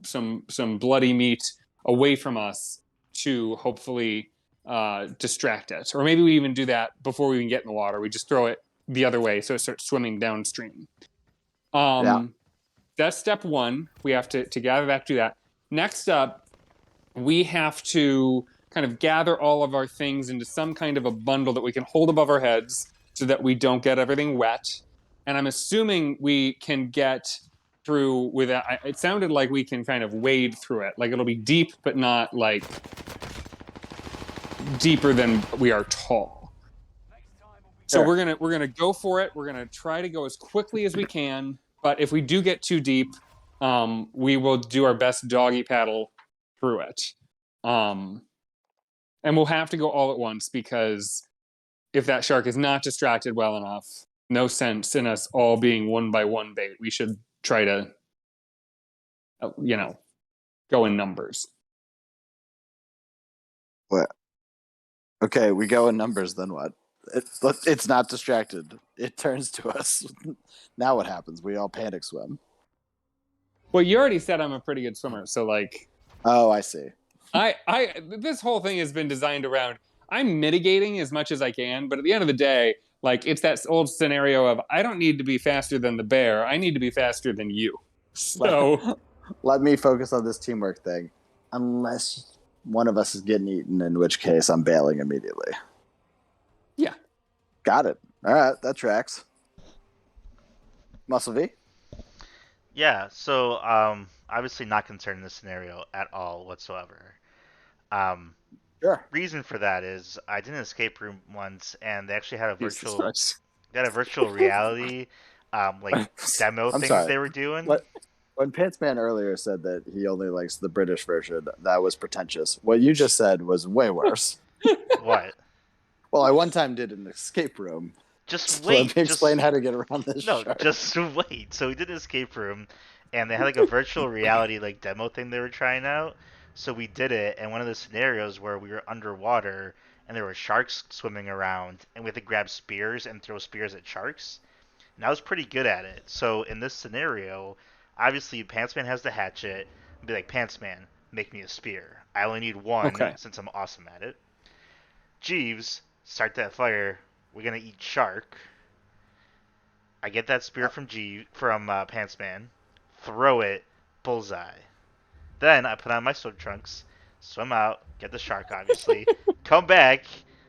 bloody meat away from us to hopefully distract it. Or maybe we even do that before we even get in the water. We just throw it the other way so it starts swimming downstream. That's step one. We have to gather that, do that. Next up, we have to kind of gather all of our things into some kind of a bundle that we can hold above our heads so that we don't get everything wet. And I'm assuming we can get through without. It sounded like we can kind of wade through it. Like it'll be deep, but not like deeper than we are tall. So we're gonna go for it. We're gonna try to go as quickly as we can. But if we do get too deep, we will do our best doggy paddle through it. And we'll have to go all at once, because if that shark is not distracted well enough, no sense in us all being one by one bait. We should try to, go in numbers. What? Okay, we go in numbers, then what? It's not distracted. It turns to us. Now what happens? We all panic swim. Well, you already said I'm a pretty good swimmer, so like, Oh, I see. this whole thing has been designed around. I'm mitigating as much as I can, but at the end of the day, like, it's that old scenario of I don't need to be faster than the bear. I need to be faster than you. So Let me focus on this teamwork thing. Unless one of us is getting eaten, in which case I'm bailing immediately. yeah. Got it. All right, that tracks. Muscle V? Yeah, so obviously not concerned in this scenario at all whatsoever. Um, Sure. reason for that is I did an escape room once, and they actually had a Jesus virtual Christ. they had a virtual reality like demo I'm things sorry. they were doing. What? When Pantsman earlier said that he only likes the British version, that was pretentious. What you just said was way worse. What? Well, I one time did an escape room. Just So let wait. me explain how to get around this No, shark. just wait. So we did an escape room, and they had like a virtual reality like demo thing they were trying out. So we did it, and one of the scenarios where we were underwater and there were sharks swimming around, and we had to grab spears and throw spears at sharks. And I was pretty good at it. So in this scenario, obviously Pantsman has the hatchet. I'd be like, Pantsman, make me a spear. I only need one Okay. since I'm awesome at it. Jeeves, start that fire. We're gonna eat shark. I get that spear from Pantsman, throw it, bullseye. Then I put on my swim trunks, swim out, get the shark obviously, come back.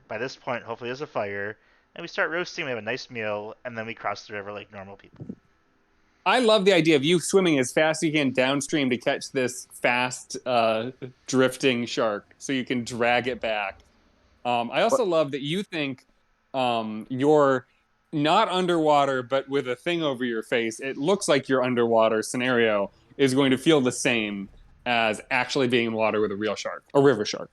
By this point, hopefully there's a fire, and we start roasting. We have a nice meal, and then we cross the river like normal people. I love the idea of you swimming as fast as you can downstream to catch this fast drifting shark so you can drag it back. I also love that you think you're not underwater, but with a thing over your face. It looks like your underwater scenario is going to feel the same as actually being in water with a real shark, a river shark.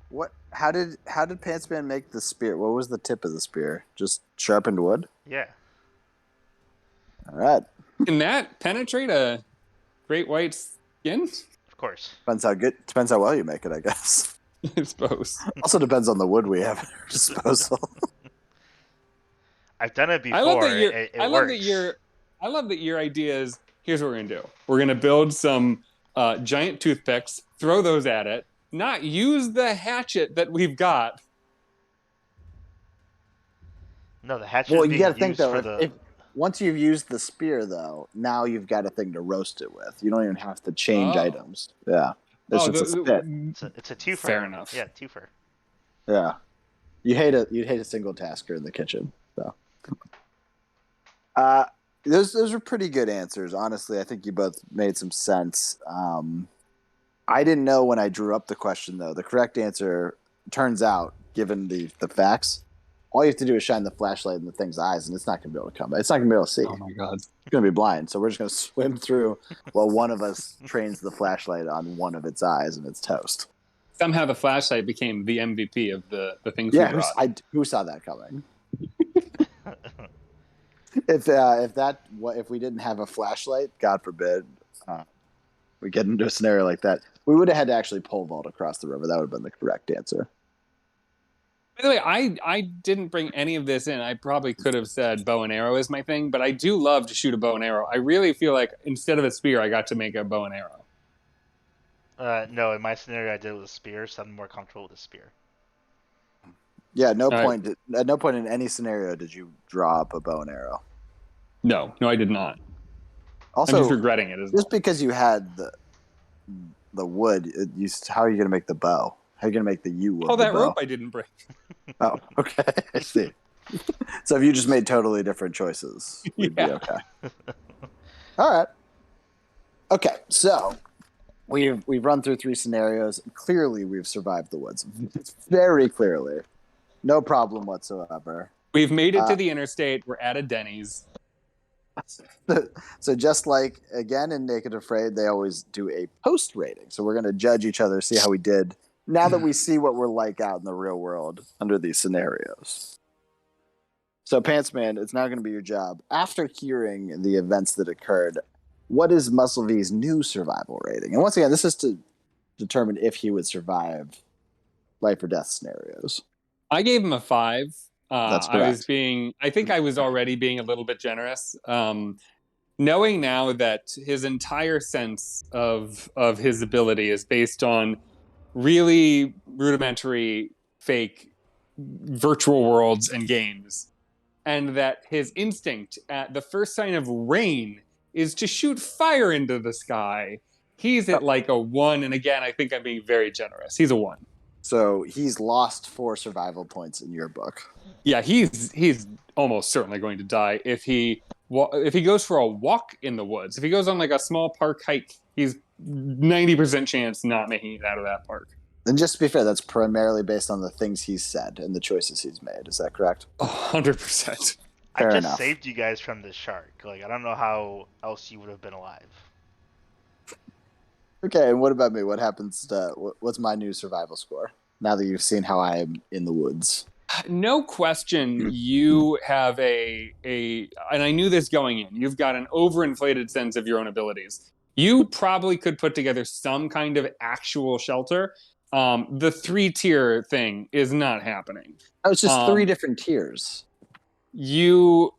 What? How did Pantsman make the spear? What was the tip of the spear? Just sharpened wood? Yeah. All right. Can that penetrate a great white skin? Of course. Depends how well you make it, I guess. I suppose. Also depends on the wood we have at our disposal. I've done it before. I love that it works. I love that your idea is, here's what we're gonna do. We're gonna build some giant toothpicks, throw those at it, not use the hatchet that we've got. No, the hatchet Well, is you being got to think used though, for if once you've used the spear, though, now you've got a thing to roast it with. You don't even have to change items. Yeah, it's just a spit. It's a twofer. Fair enough. Yeah, twofer. Yeah, you'd hate a single tasker in the kitchen. So, those were pretty good answers. Honestly, I think you both made some sense. I didn't know when I drew up the question though. The correct answer turns out, given the facts, all you have to do is shine the flashlight in the thing's eyes, and it's not going to be able to come. It's not going to be able to see. Oh my god! It's going to be blind. So we're just going to swim through while one of us trains the flashlight on one of its eyes, and it's toast. Somehow the flashlight became the MVP of the things we brought. Who saw that coming? If we didn't have a flashlight, God forbid, we get into a scenario like that, we would have had to actually pole vault across the river. That would have been the correct answer. By the way, I didn't bring any of this in. I probably could have said bow and arrow is my thing, but I do love to shoot a bow and arrow. I really feel like instead of a spear, I got to make a bow and arrow. No, in my scenario, I did it with a spear, so I'm more comfortable with a spear. Yeah, at no point in any scenario did you draw up a bow and arrow. No, I did not. Also, I'm just regretting it as well. Just because you had the wood, how are you going to make the bow? How are you going to make the U of that bow? rope I didn't bring. Oh, okay. I see. So if you just made totally different choices, we'd be okay. All right. Okay, so we've run through 3 scenarios. Clearly, we've survived the woods. Very clearly. No problem whatsoever. We've made it to the interstate. We're at a Denny's. So just like, again, in Naked Afraid, they always do a post rating. So we're going to judge each other, see how we did now that we see what we're like out in the real world under these scenarios. So Pantsman, it's now going to be your job. After hearing the events that occurred, what is Muscle V's new survival rating? And once again, this is to determine if he would survive life or death scenarios. I gave him a 5. That's correct. I think I was already being a little bit generous. Knowing now that his entire sense of his ability is based on really rudimentary fake virtual worlds and games, and that his instinct at the first sign of rain is to shoot fire into the sky. He's at like a 1, and again, I think I'm being very generous. He's a 1. So he's lost 4 survival points in your book. Yeah, he's almost certainly going to die if he goes for a walk in the woods. If he goes on like a small park hike, he's 90% chance not making it out of that park. And just to be fair, that's primarily based on the things he's said and the choices he's made. Is that correct? 100%. I Fair just enough. saved you guys from the shark. Like, I don't know how else you would have been alive. Okay, and what about me? What happens to what's my new survival score now that you've seen how I am in the woods? No question, you have and I knew this going in, you've got an overinflated sense of your own abilities. You probably could put together some kind of actual shelter. The 3-tier thing is not happening. Oh, it's just 3 different tiers. You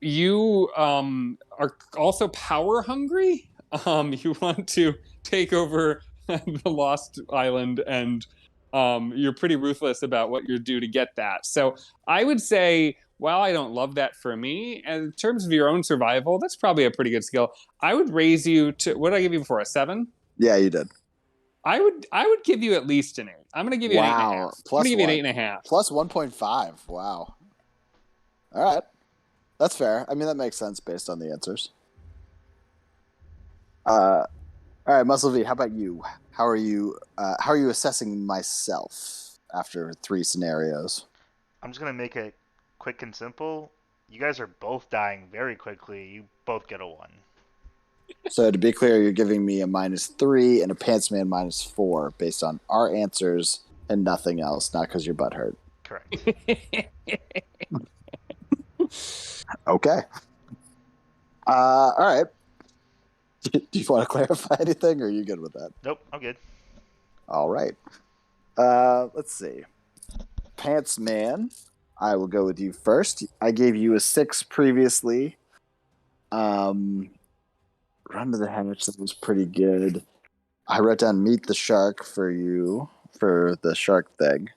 are also power hungry. You want to take over the Lost Island, and you're pretty ruthless about what you do to get that. So I would say, while I don't love that for me, in terms of your own survival, that's probably a pretty good skill. I would raise you to, what did I give you before, a 7? Yeah, you did. I would give you at least an 8. I'm going to give you an 8.5. Plus I'm going to give you an 8.5. Plus 1.5. Wow. All right. That's fair. I mean, that makes sense based on the answers. All right, Muscle V, how about you? How are you assessing myself after 3 scenarios? I'm just gonna make it quick and simple. You guys are both dying very quickly. You both get a 1. So to be clear, you're giving me a -3 and a Pantsman -4 based on our answers and nothing else, not because your butt hurt. Correct. Okay. All right. Do you want to clarify anything, or are you good with that? Nope, I'm good. All right. Let's see. Pants Man, I will go with you first. I gave you a 6 previously. Run to the Henrich, that was pretty good. I wrote down Meet the Shark for you for the shark thing.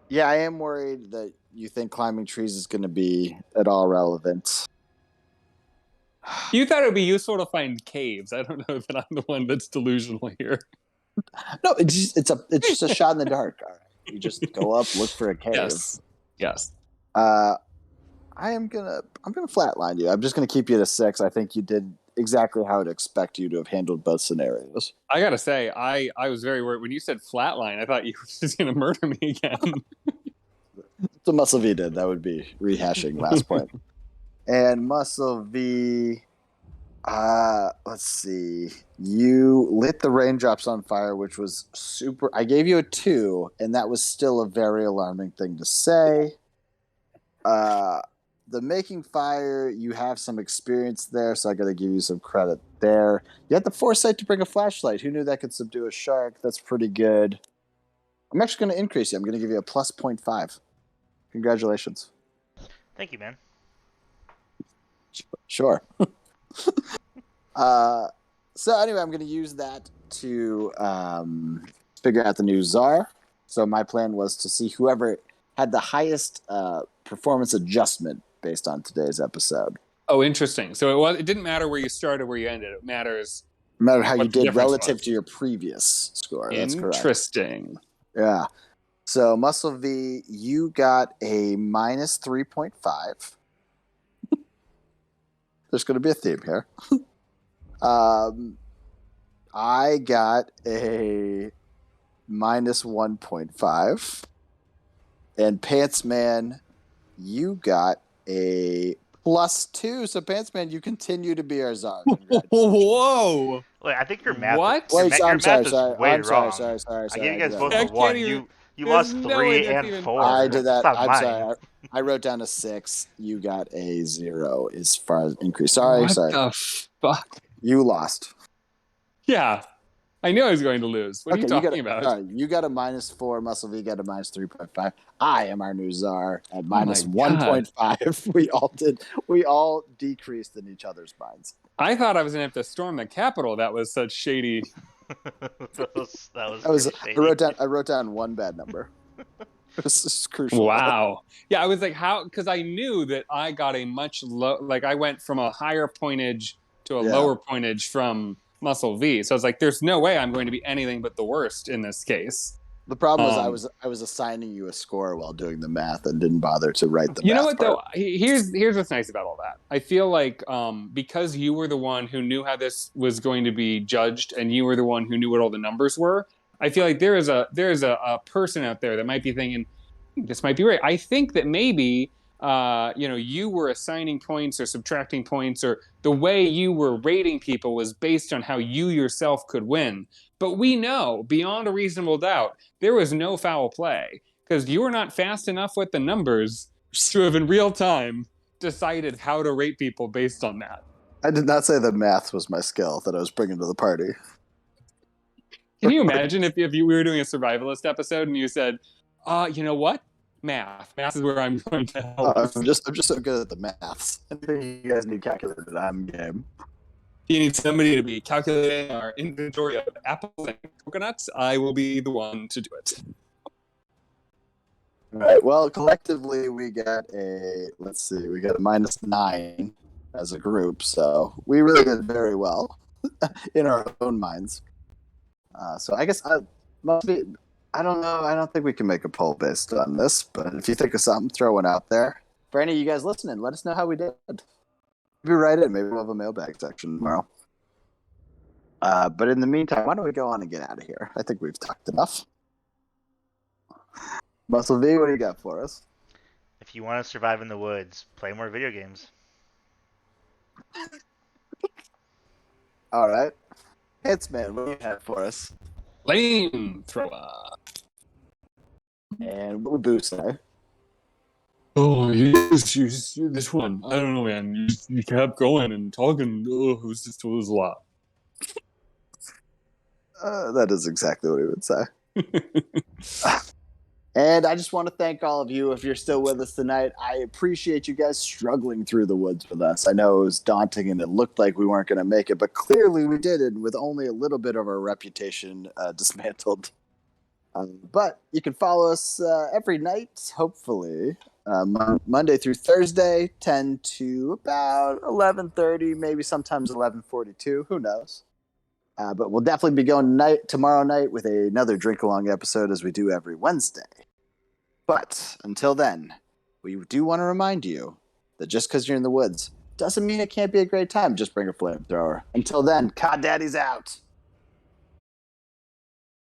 Yeah, I am worried that you think climbing trees is going to be at all relevant. You thought it would be useful to find caves. I don't know that I'm the one that's delusional here. No, it's just a shot in the dark. All right. You just go up, look for a cave. Yes. I'm gonna flatline you. I'm just gonna keep you at a 6. I think you did exactly how I'd expect you to have handled both scenarios. I gotta say, I was very worried when you said flatline. I thought you were just gonna murder me again. So Muscle V did. That would be rehashing last point. And Muscle V, let's see. You lit the raindrops on fire, which was super. I gave you a 2, and that was still a very alarming thing to say. The making fire, you have some experience there, so I got to give you some credit there. You had the foresight to bring a flashlight. Who knew that could subdue a shark? That's pretty good. I'm actually going to increase you. I'm going to give you a plus 0.5. Congratulations. Thank you, man. Sure. So anyway, I'm going to use that to figure out the new czar. So my plan was to see whoever had the highest performance adjustment based on today's episode. Oh, interesting. So it didn't matter where you started, where you ended. It matters. No matter how you did relative to your previous score. That's correct. Interesting. Yeah. So Muscle V, you got a minus 3.5. There's going to be a theme here. I got a minus 1.5. And Pantsman, you got a plus 2. So Pantsman, you continue to be our czar. Whoa! Wait, I think your math. What? Your, Wait, your I'm math sorry. is way I'm wrong. sorry. I gave you guys both I a can't 1. even- You there's lost no 3 way that's and even 4. I did that. That's not I'm mine. sorry. I wrote down a 6. You got a 0 as far as increase. Sorry. What the fuck? You lost. Yeah. I knew I was going to lose. What are you talking about? All right, you got a -4. Muscle V got a -3.5. I am our new czar at my -1.5. We all decreased in each other's minds. I thought I was going to have to storm the Capitol. That was such shady. that was shady. I wrote down one bad number. This is crucial. Wow. Yeah, I was like, how? Because I knew that I got a much low. Like I went from a higher pointage to a lower pointage from Muscle V. So I was like, there's no way I'm going to be anything but the worst in this case. The problem was I was assigning you a score while doing the math and didn't bother to write the math. You know what, part. though? Here's what's nice about all that. I feel like because you were the one who knew how this was going to be judged and you were the one who knew what all the numbers were, I feel like there is a person out there that might be thinking, this might be right. I think that maybe you were assigning points or subtracting points, or the way you were rating people was based on how you yourself could win. But we know beyond a reasonable doubt there was no foul play because you were not fast enough with the numbers to have in real time decided how to rate people based on that. I did not say that math was my skill that I was bringing to the party. Can you imagine if we were doing a survivalist episode and you said, you know what? Math is where I'm going to help. I'm just so good at the maths. Anything you guys need calculated, I'm game. You need somebody to be calculating our inventory of apples and coconuts. I will be the one to do it. All right. Well, collectively we got a -9 as a group, so we really did very well in our own minds. So I guess I don't know. I don't think we can make a poll based on this, but if you think of something, throw one out there. For any of you guys listening, let us know how we did. Maybe write it. Maybe we'll have a mailbag section tomorrow. But in the meantime, why don't we go on and get out of here? I think we've talked enough. Muscle V, what do you got for us? If you want to survive in the woods, play more video games. All right. Hitsman, what do you have for us? Flamethrower. And what would Boo say? Oh, this one. I don't know, man. You kept going and talking. Oh, it was a lot. That is exactly what he would say. And I just want to thank all of you if you're still with us tonight. I appreciate you guys struggling through the woods with us. I know it was daunting and it looked like we weren't going to make it, but clearly we did it with only a little bit of our reputation dismantled. But you can follow us every night, hopefully, Monday through Thursday, 10 to about 11:30, maybe sometimes 11:42. Who knows? But we'll definitely be going tomorrow night with another drink-along episode as we do every Wednesday. But until then, we do want to remind you that just because you're in the woods doesn't mean it can't be a great time. Just bring a flamethrower. Until then, Cod Daddy's out.